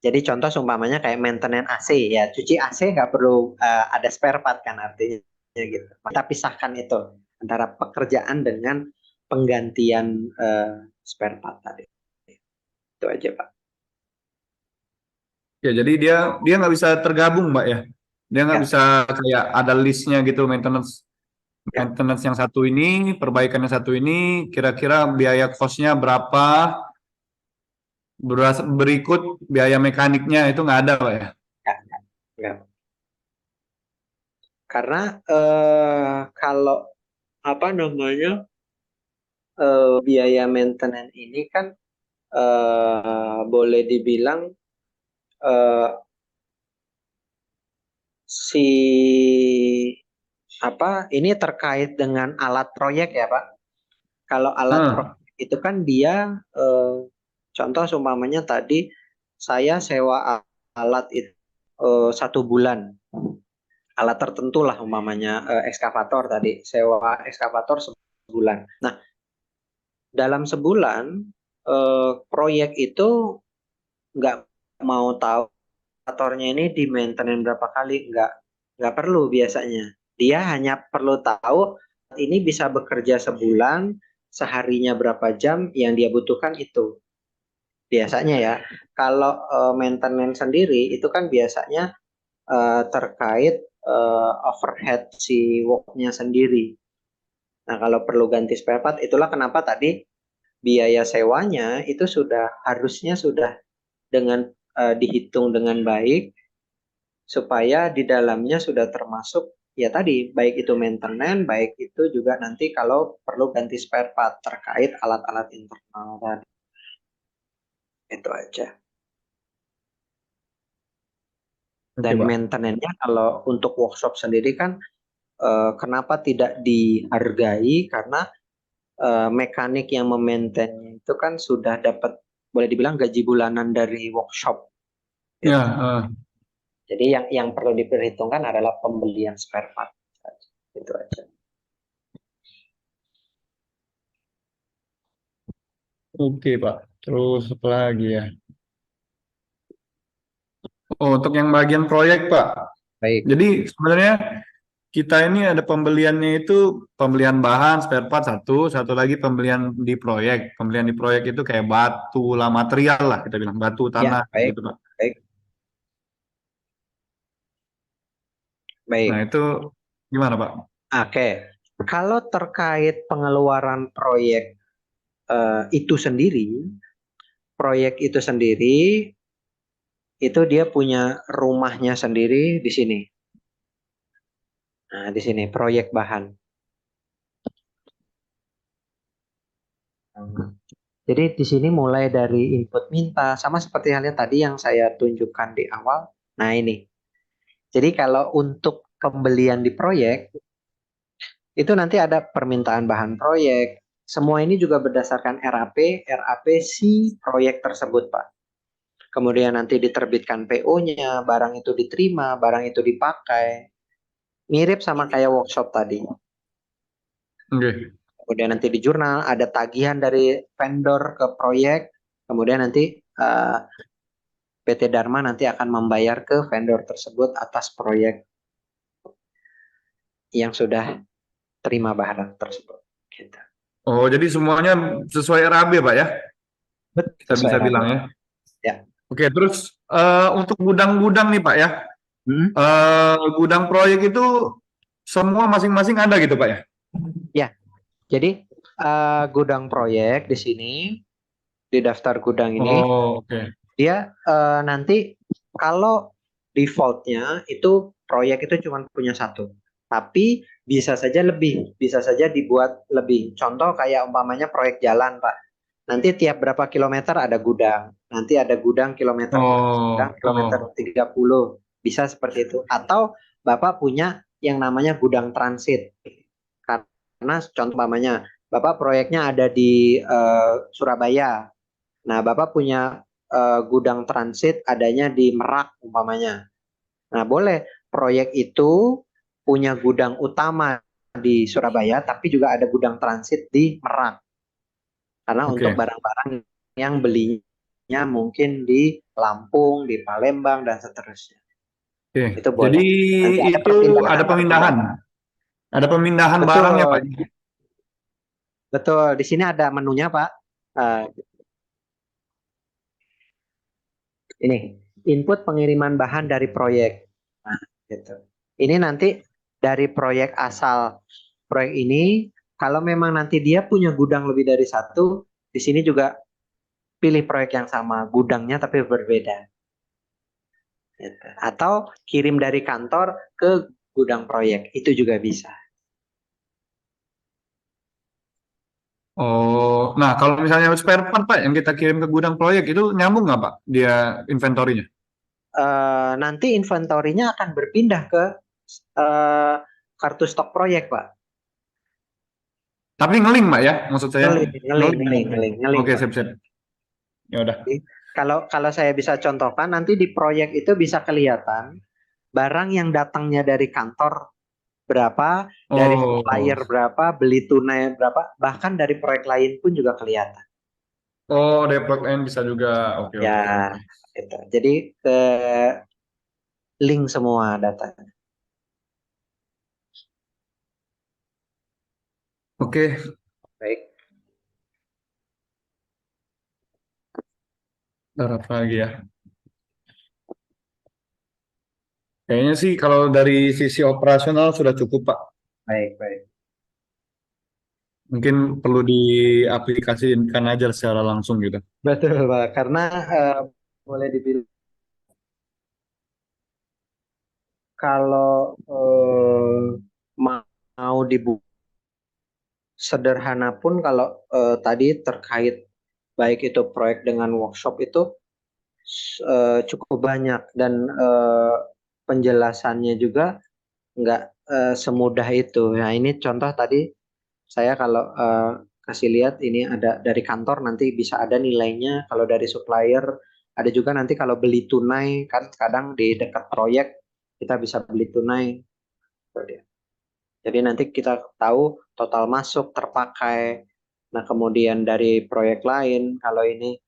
Jadi contoh seumpamanya kayak maintenance AC ya, cuci AC nggak perlu ada spare part kan artinya gitu. Kita pisahkan itu antara pekerjaan dengan penggantian spare part tadi. Itu aja Pak. Oke, jadi dia nggak bisa tergabung, Mbak ya? Dia nggak Ya, bisa kayak ada listnya gitu, maintenance ya, maintenance yang satu ini, perbaikan yang satu ini, kira-kira biaya kosnya berapa, berikut biaya mekaniknya itu nggak ada, Pak ya? ya, ya. Karena kalau apa namanya biaya maintenance ini kan boleh dibilang eh, si apa ini terkait dengan alat proyek ya Pak. Kalau alat Hmm, proyek itu kan dia contoh seumpamanya tadi saya sewa alat itu 1 bulan, alat tertentu lah umpamanya ekskavator tadi sewa ekskavator sebulan. Nah dalam sebulan proyek itu nggak mau tahu ekskavatornya ini di maintenance berapa kali, nggak perlu biasanya. Dia hanya perlu tahu ini bisa bekerja sebulan, seharinya berapa jam yang dia butuhkan itu. Biasanya ya, kalau maintenance sendiri itu kan biasanya terkait overhead si worknya sendiri. Nah, kalau perlu ganti spare part, itulah kenapa tadi biaya sewanya itu harusnya sudah dengan dihitung dengan baik supaya di dalamnya sudah termasuk ya tadi baik itu maintenance, baik itu juga nanti kalau perlu ganti spare part terkait alat-alat internal tadi. Itu aja. oke, Dan Pak. maintenance-nya kalau untuk workshop sendiri kan kenapa tidak dihargai karena mekanik yang memaintain itu kan sudah dapat boleh dibilang gaji bulanan dari workshop Ya, gitu. Jadi yang perlu diperhitungkan adalah pembelian spare part. Itu aja. oke, Pak. Terus apa lagi ya? Oh, untuk yang bagian proyek, Pak. Baik. Jadi sebenarnya kita ini ada pembeliannya itu pembelian bahan spare part satu, satu lagi pembelian di proyek. Pembelian di proyek itu kayak batu lah, material lah kita bilang, batu Ya, tanah baik. gitu, Pak. Baik. Nah, Baik. itu gimana, Pak? Oke. Kalau terkait pengeluaran itu sendiri, proyek itu sendiri itu dia punya rumahnya sendiri di sini. Nah, di sini proyek bahan. Jadi di sini mulai dari input minta, sama seperti halnya tadi yang saya tunjukkan di awal. Nah ini, jadi kalau untuk pembelian di proyek, itu nanti ada permintaan bahan proyek. Semua ini juga berdasarkan RAP si proyek tersebut, Pak. Kemudian nanti diterbitkan PO-nya, barang itu diterima, barang itu dipakai. Mirip sama kayak workshop tadi. Oke. Kemudian nanti di jurnal ada tagihan dari vendor ke proyek. Kemudian nanti PT Dharma nanti akan membayar ke vendor tersebut atas proyek yang sudah terima barang tersebut. Gitu. Oh, jadi semuanya sesuai RAB, Pak ya? Betul, Kita sesuai bisa RAP. bilang ya. Ya. Oke, terus untuk gudang-gudang nih, Pak ya. Hmm? Gudang proyek itu semua masing-masing ada gitu, Pak ya? Ya, jadi gudang proyek di sini di daftar gudang ini Oh, oke. dia nanti kalau defaultnya itu proyek itu cuma punya satu, tapi bisa saja lebih, bisa saja dibuat lebih. Contoh kayak umpamanya proyek jalan, Pak. Nanti tiap berapa kilometer ada gudang. Nanti ada gudang kilometer Oh, gudang kilometer oh. 30. Bisa seperti itu. Atau Bapak punya yang namanya gudang transit. Karena contoh umpamanya Bapak proyeknya ada di Surabaya. Nah, Bapak punya gudang transit adanya di Merak umpamanya. Nah, boleh proyek itu punya gudang utama di Surabaya, tapi juga ada gudang transit di Merak. Karena untuk Oke. barang-barang yang belinya mungkin di Lampung, di Palembang, dan seterusnya. Oke. Itu Jadi boleh. Nanti ada itu perpindahan ada antar pemindahan. gudang. Ada pemindahan barangnya, Pak. Betul, betul. Di sini ada menunya, Pak. Eh, ini. input pengiriman bahan dari proyek. Nah, gitu. Ini nanti dari proyek asal proyek ini, kalau memang nanti dia punya gudang lebih dari satu, di sini juga pilih proyek yang sama, gudangnya tapi berbeda. Gitu. Atau kirim dari kantor ke gudang proyek, itu juga bisa. Oh, nah kalau misalnya spare part Pak yang kita kirim ke gudang proyek itu nyambung nggak Pak dia inventorinya? Nanti inventorinya akan berpindah ke eh, kartu stok proyek, Pak. Tapi ngeling Pak ya, maksud saya Ngeling, ngeling, ngeling ngeling, nanti. ngeling, ngeling, Oke, Pak. siap-siap. Ya udah. Jadi, kalau kalau saya bisa contohkan, nanti di proyek itu bisa kelihatan barang yang datangnya dari kantor berapa, dari Oh, supplier berapa, beli tunai berapa, bahkan dari proyek lain pun juga kelihatan. oh, Deploy N bisa juga. Oke, Ya, oke, oke. itu. Jadi ke link semua data. Oke, Baik, ntar apa lagi ya? Kayaknya sih kalau dari sisi operasional sudah cukup Pak. baik, baik. Mungkin perlu diaplikasikan aja secara langsung gitu. Betul, Pak. Karena eh, boleh dibilang kalau mau dibuat sederhana pun kalau tadi terkait baik itu proyek dengan workshop itu cukup banyak dan penjelasannya juga nggak semudah itu. Nah, ini contoh tadi saya kalau kasih lihat ini ada dari kantor nanti bisa ada nilainya, kalau dari supplier ada juga nanti kalau beli tunai kan kadang di dekat proyek kita bisa beli tunai. Jadi nanti kita tahu total masuk terpakai. Nah, kemudian dari proyek lain kalau ini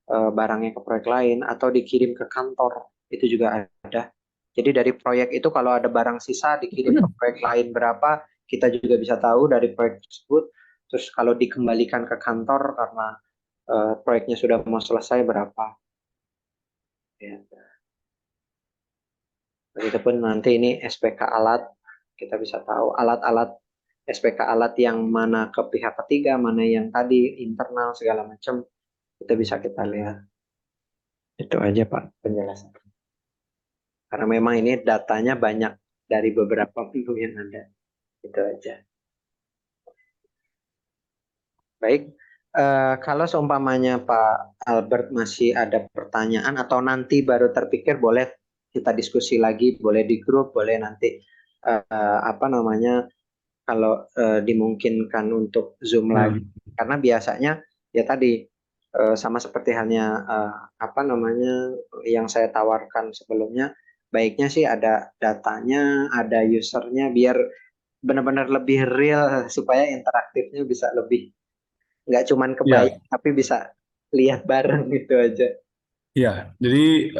barangnya ke proyek lain atau dikirim ke kantor itu juga ada. Jadi dari proyek itu kalau ada barang sisa dikirim ke proyek lain berapa, kita juga bisa tahu dari proyek tersebut. Terus kalau dikembalikan ke kantor karena proyeknya sudah mau selesai berapa. Ya. Itu pun nanti ini SPK alat, kita bisa tahu alat-alat SPK alat yang mana ke pihak ketiga, mana yang tadi internal segala macam, itu bisa kita lihat. Itu aja Pak penjelasan. Karena memang ini datanya banyak dari beberapa minggu yang ada. Itu aja. Baik, kalau seumpamanya Pak Albert masih ada pertanyaan atau nanti baru terpikir, boleh kita diskusi lagi, boleh di grup, boleh nanti apa namanya, kalau dimungkinkan untuk Zoom lagi. Hmm. Karena biasanya ya tadi sama seperti halnya apa namanya yang saya tawarkan sebelumnya, baiknya sih ada datanya, ada usernya biar benar-benar lebih real supaya interaktifnya bisa lebih nggak cuman Ya, kebayang tapi bisa lihat bareng gitu aja. ya. Jadi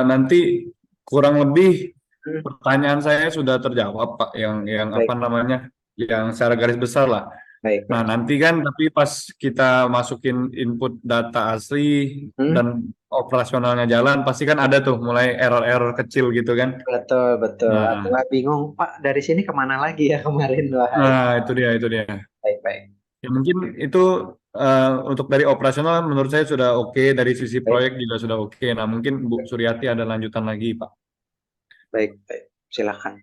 nanti kurang lebih Hmm, pertanyaan saya sudah terjawab Pak, yang apa baik, namanya, yang secara garis besar lah. baik, Nah, baik. nanti kan tapi pas kita masukin input data asli Hmm, dan operasionalnya jalan, pasti kan ada tuh mulai error-error kecil gitu kan. betul, betul. Atau Nah, nggak bingung, Pak, dari sini kemana lagi ya kemarin? Wah, nah itu dia, itu dia. baik, baik, Ya, mungkin itu untuk dari operasional menurut saya sudah oke, dari sisi baik, proyek juga sudah oke. Nah, mungkin Bu Suryati ada lanjutan lagi, Pak. baik, baik. Silakan.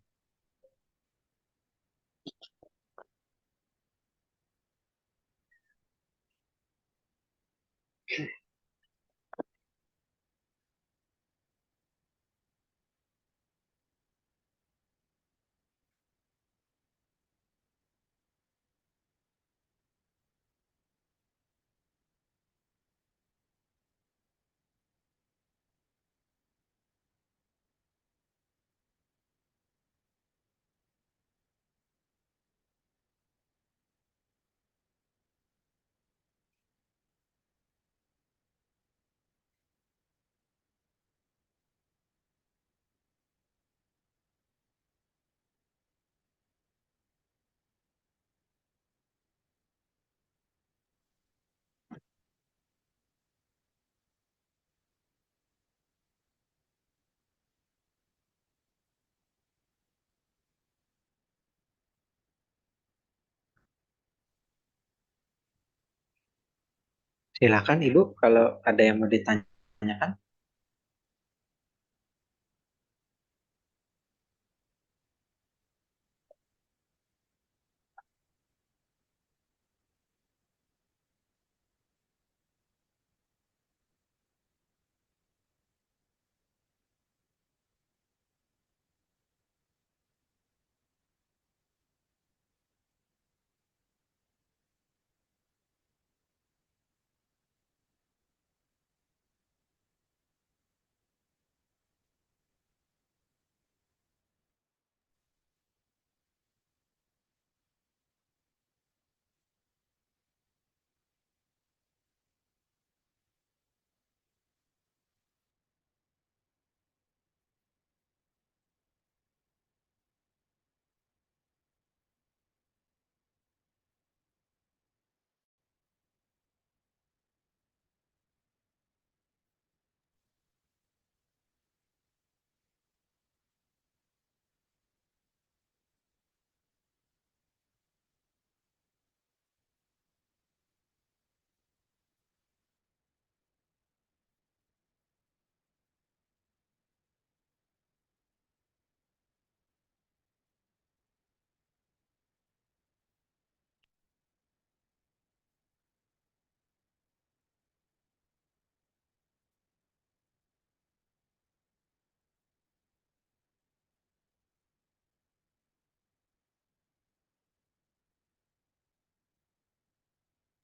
Silakan Ibu kalau ada yang mau ditanyakan.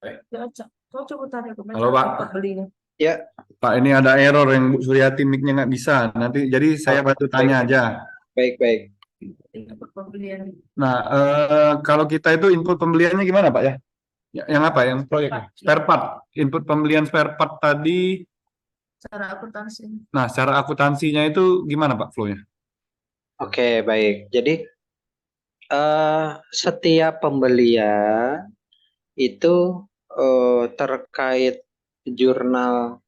Halo Pak. Ya, Pak, ini ada error yang Bu Suryati mic-nya nggak bisa. Nanti jadi saya oh, bantu baik, tanya aja. baik. Nah, kalau kita itu input pembeliannya gimana Pak ya? Yang apa? Yang proyek spare part. Input pembelian spare part tadi. Cara akuntansi. Nah, secara akuntansinya itu gimana Pak flow-nya? Oke, baik. Jadi setiap pembelian itu terkait jurnal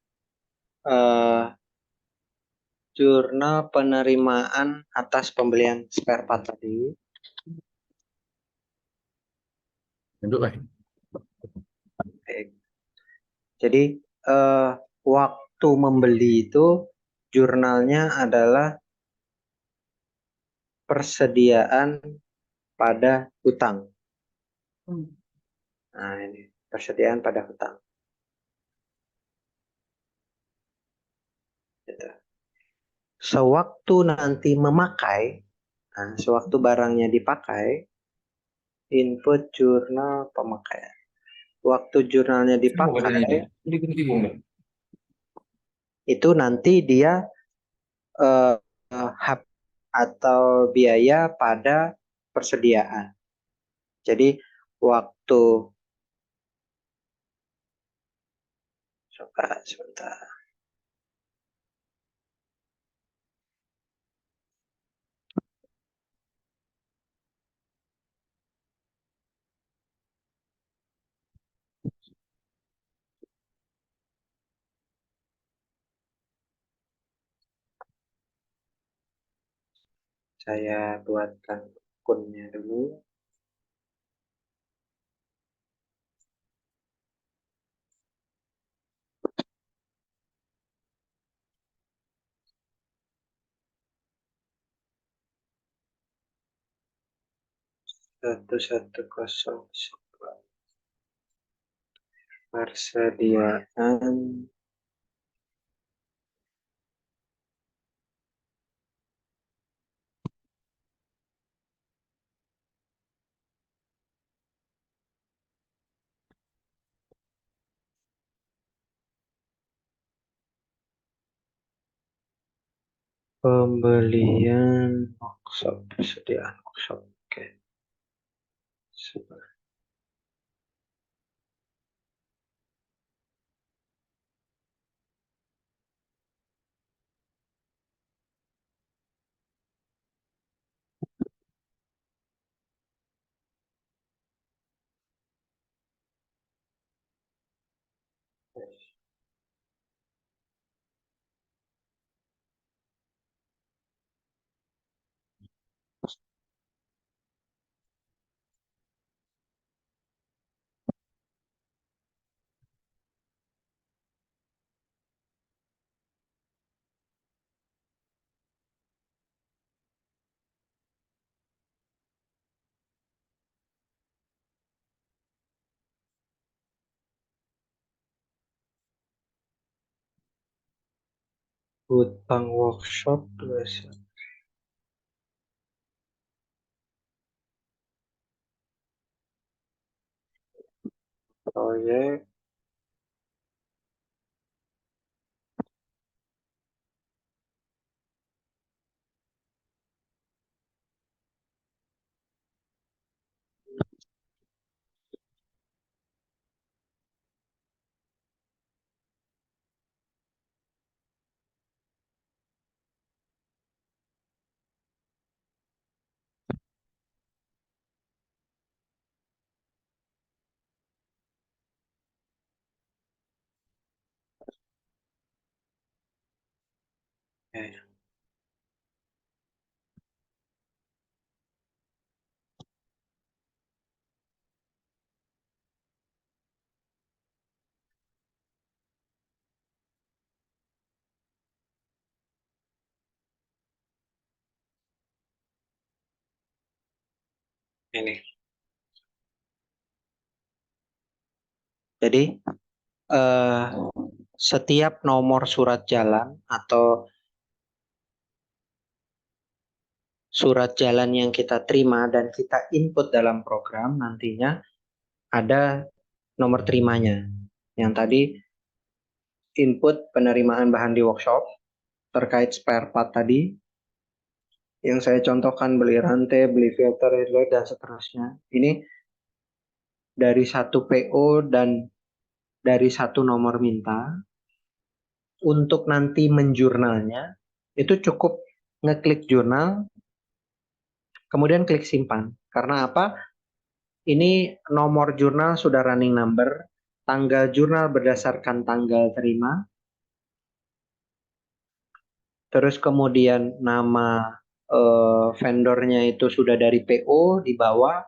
eh, jurnal penerimaan atas pembelian spare part tadi. Untuk lah. Baik. Jadi waktu membeli itu jurnalnya adalah persediaan pada hutang. Nah, ini persediaan pada hutang. Gitu. Sewaktu nanti memakai, nah, sewaktu barangnya dipakai, input jurnal pemakaian. Waktu jurnalnya dipakai, itu nanti dia hak atau biaya pada persediaan. Jadi waktu sebentar. Saya buatkan akunnya dulu. Satu kosong persediaan pembelian workshop, persediaan workshop. Oke. Hutbang workshop biasa. Proyek. Ya, ini. Jadi eh, setiap nomor surat jalan atau surat jalan yang kita terima dan kita input dalam program nantinya ada nomor terimanya. Yang tadi input penerimaan bahan di workshop terkait spare part tadi yang saya contohkan beli rantai, beli filter, headlight, dan seterusnya. Ini dari satu PO dan dari satu nomor minta. Untuk nanti menjurnalnya, itu cukup ngeklik jurnal, kemudian klik simpan. Karena apa? Ini nomor jurnal sudah running number, tanggal jurnal berdasarkan tanggal terima, terus kemudian nama vendornya itu sudah dari PO di bawah,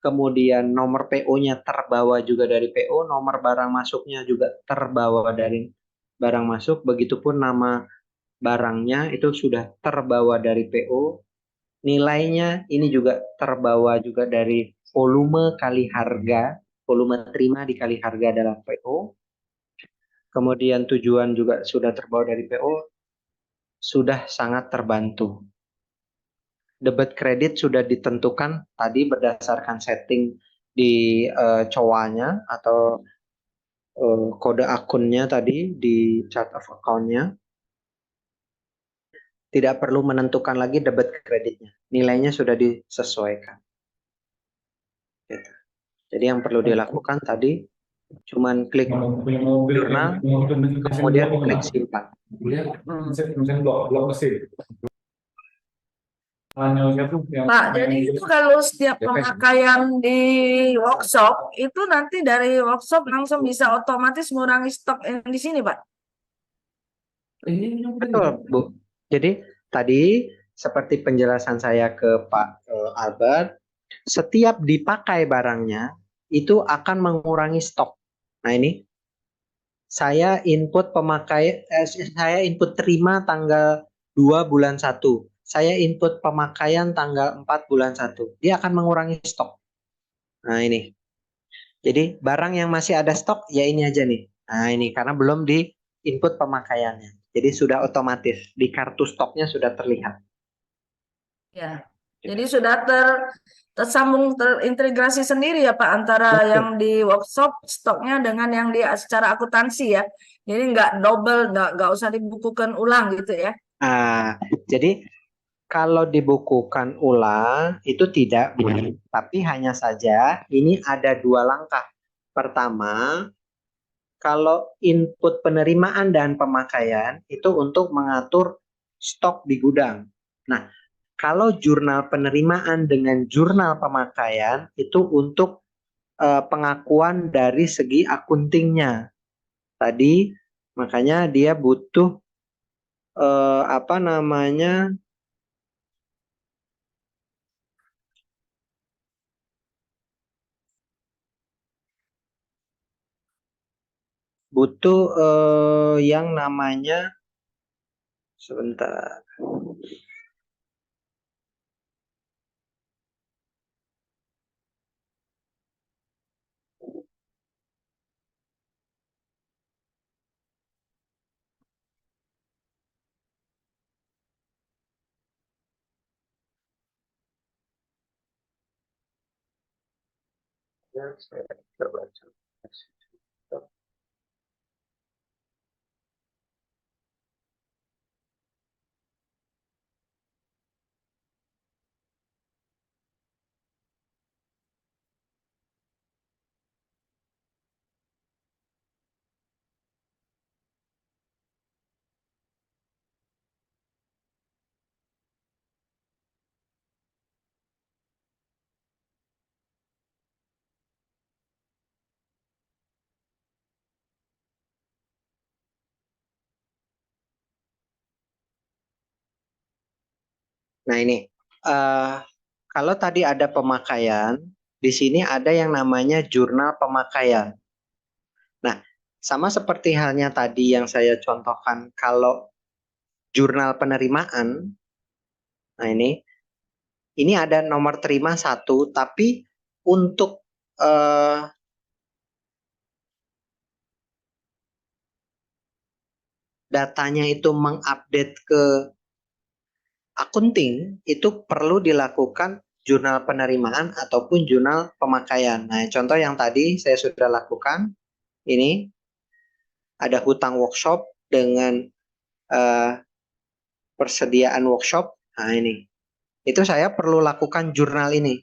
kemudian nomor PO-nya terbawa juga dari PO, nomor barang masuknya juga terbawa dari barang masuk, begitupun nama barangnya itu sudah terbawa dari PO, nilainya ini juga terbawa juga dari volume kali harga, volume terima dikali harga dalam PO, kemudian tujuan juga sudah terbawa dari PO, sudah sangat terbantu. Debit kredit sudah ditentukan tadi berdasarkan setting di COA-nya atau kode akunnya tadi di chart of account-nya. Tidak perlu menentukan lagi debit kreditnya. Nilainya sudah disesuaikan. Gitu. Jadi yang perlu dilakukan tadi cuman klik jurnal, kemudian klik simpan. Pak, jadi itu kalau setiap pemakaian di workshop itu nanti dari workshop langsung bisa otomatis mengurangi stok yang di sini, Pak. Betul, Bu. Jadi tadi seperti penjelasan saya ke Pak Albert, setiap dipakai barangnya itu akan mengurangi stok. Nah ini saya input saya input terima tanggal 2 bulan 1. Saya input pemakaian tanggal 4 bulan 1. Dia akan mengurangi stok. Nah ini. Jadi barang yang masih ada stok ya ini aja nih. Nah ini karena belum di input pemakaiannya. Jadi sudah otomatis di kartu stoknya sudah terlihat. Ya. Jadi sudah tersambung terintegrasi sendiri ya Pak antara Betul. yang di workshop stoknya dengan yang di secara akuntansi ya. Jadi nggak double, nggak usah dibukukan ulang gitu ya. Jadi kalau dibukukan ulang itu tidak, tapi hanya saja ini ada dua langkah. Pertama, kalau input penerimaan dan pemakaian itu untuk mengatur stok di gudang. Nah, kalau jurnal penerimaan dengan jurnal pemakaian itu untuk pengakuan dari segi akuntingnya. Tadi makanya dia butuh apa namanya? Butuh yang namanya sebentar. Saya coba. Nah ini, kalau tadi ada pemakaian, di sini ada yang namanya jurnal pemakaian. Nah, sama seperti halnya tadi yang saya contohkan, kalau jurnal penerimaan, nah ini ada nomor terima 1, tapi untuk datanya itu mengupdate ke akunting, itu perlu dilakukan jurnal penerimaan ataupun jurnal pemakaian. Nah, contoh yang tadi saya sudah lakukan, ini ada hutang workshop dengan persediaan workshop. Nah, ini. Itu saya perlu lakukan jurnal ini.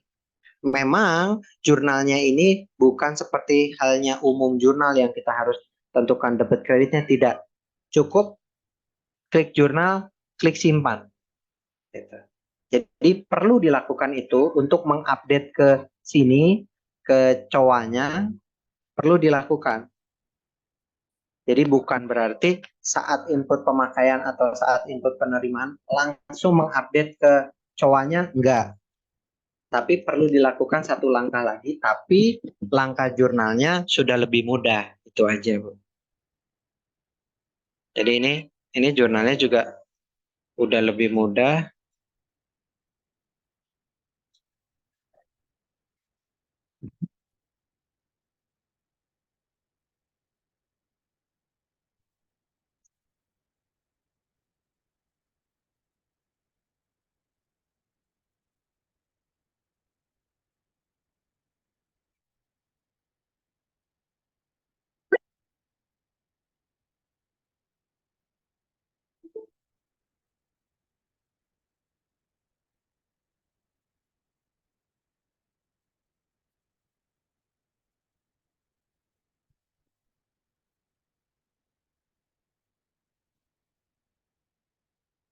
Memang jurnalnya ini bukan seperti halnya umum jurnal yang kita harus tentukan debit kreditnya, tidak. Cukup klik jurnal, klik simpan. Gitu. Jadi perlu dilakukan itu untuk mengupdate ke sini, ke cowanya, perlu dilakukan. Jadi bukan berarti saat input pemakaian atau saat input penerimaan langsung mengupdate ke cowanya, enggak. Tapi perlu dilakukan satu langkah lagi, tapi langkah jurnalnya sudah lebih mudah. Itu aja, Bu. Jadi ini jurnalnya juga udah lebih mudah.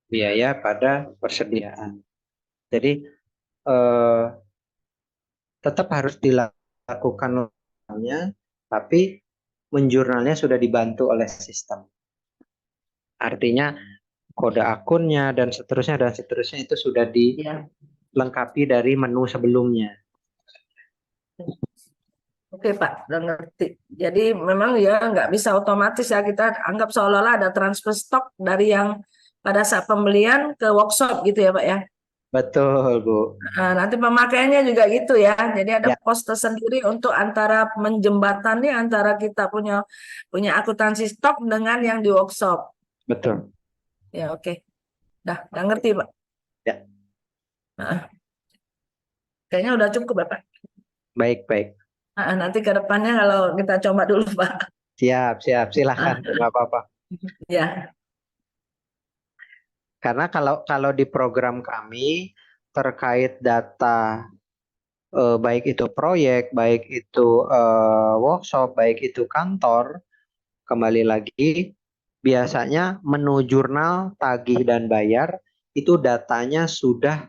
Biaya pada persediaan. Jadi tetap harus dilakukan, tapi menjurnalnya sudah dibantu oleh sistem. Artinya kode akunnya dan seterusnya itu sudah dilengkapi dari menu sebelumnya. Oke Pak, udah ngerti. Jadi memang ya nggak bisa otomatis ya, kita anggap seolah-olah ada transfer stok dari yang pada saat pembelian ke workshop gitu ya Pak ya. Betul, Bu. Nah, nanti pemakaiannya juga gitu ya. Jadi ada Ya. pos tersendiri untuk antara menjembatani antara kita punya akuntansi stok dengan yang di workshop. Betul. Ya oke. Udah ngerti Pak. Ya. Nah, kayaknya udah cukup ya Pak. Baik. Nah, nanti ke depannya kalau kita coba dulu Pak. Siap. Silahkan, nggak apa-apa. Ya. Karena kalau di program kami terkait data, baik itu proyek, baik itu workshop, baik itu kantor, kembali lagi biasanya menu jurnal, tagih dan bayar itu datanya sudah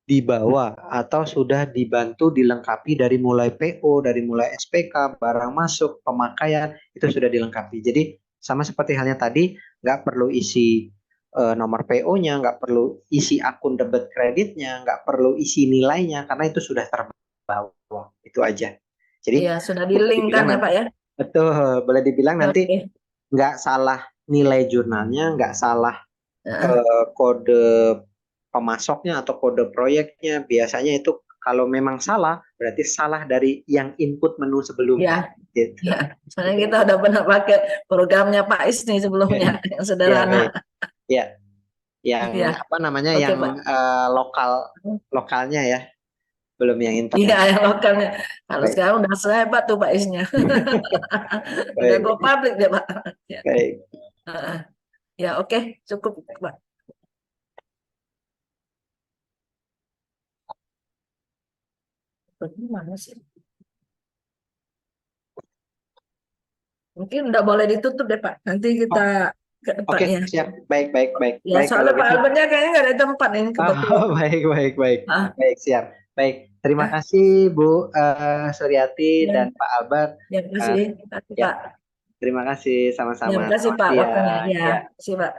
dibawa atau sudah dibantu dilengkapi dari mulai PO, dari mulai SPK, barang masuk, pemakaian itu sudah dilengkapi. Jadi sama seperti halnya tadi, nggak perlu isi nomor PO-nya, nggak perlu isi akun debit kreditnya, nggak perlu isi nilainya karena itu sudah terbawa. Itu aja. Jadi Iya, sudah di-link kan ya Pak ya? betul, boleh dibilang nanti Oke. nggak salah nilai jurnalnya, nggak salah Nah, kode pemasoknya atau kode proyeknya. Biasanya itu kalau memang salah, berarti salah dari yang input menu sebelumnya. ya, Gitu. ya. Soalnya kita udah pernah pakai programnya Pak Isni sebelumnya yang Ya, sederhana. baik. Ya, yang Ya, apa namanya, oke yang Pak. lokalnya ya. belum yang Iya, internet. yang lokalnya. Kalau Baik, sekarang udah sehebat tuh Pak Isnya. Udah baik, go public deh Pak. Ya, baik. ya oke, cukup Pak. Gimana sih? Mungkin udah boleh ditutup deh Pak. Nanti kita ke Oke, depannya. siap. Baik, baik, baik. Ya, Baik, kalau soalnya Pak gitu. Albertnya kayaknya nggak ada tempat ini kebetulan. Baik, baik, baik. Ah, Baik, siap. Baik, terima ya, kasih Bu Suryati ya, dan Pak Albert. ya, Eh, kasih, kasih ya, Pak. terima kasih Ya, sama-sama. kasih Selamat Pak waktunya. siang. Ya, Ya. kasih Pak.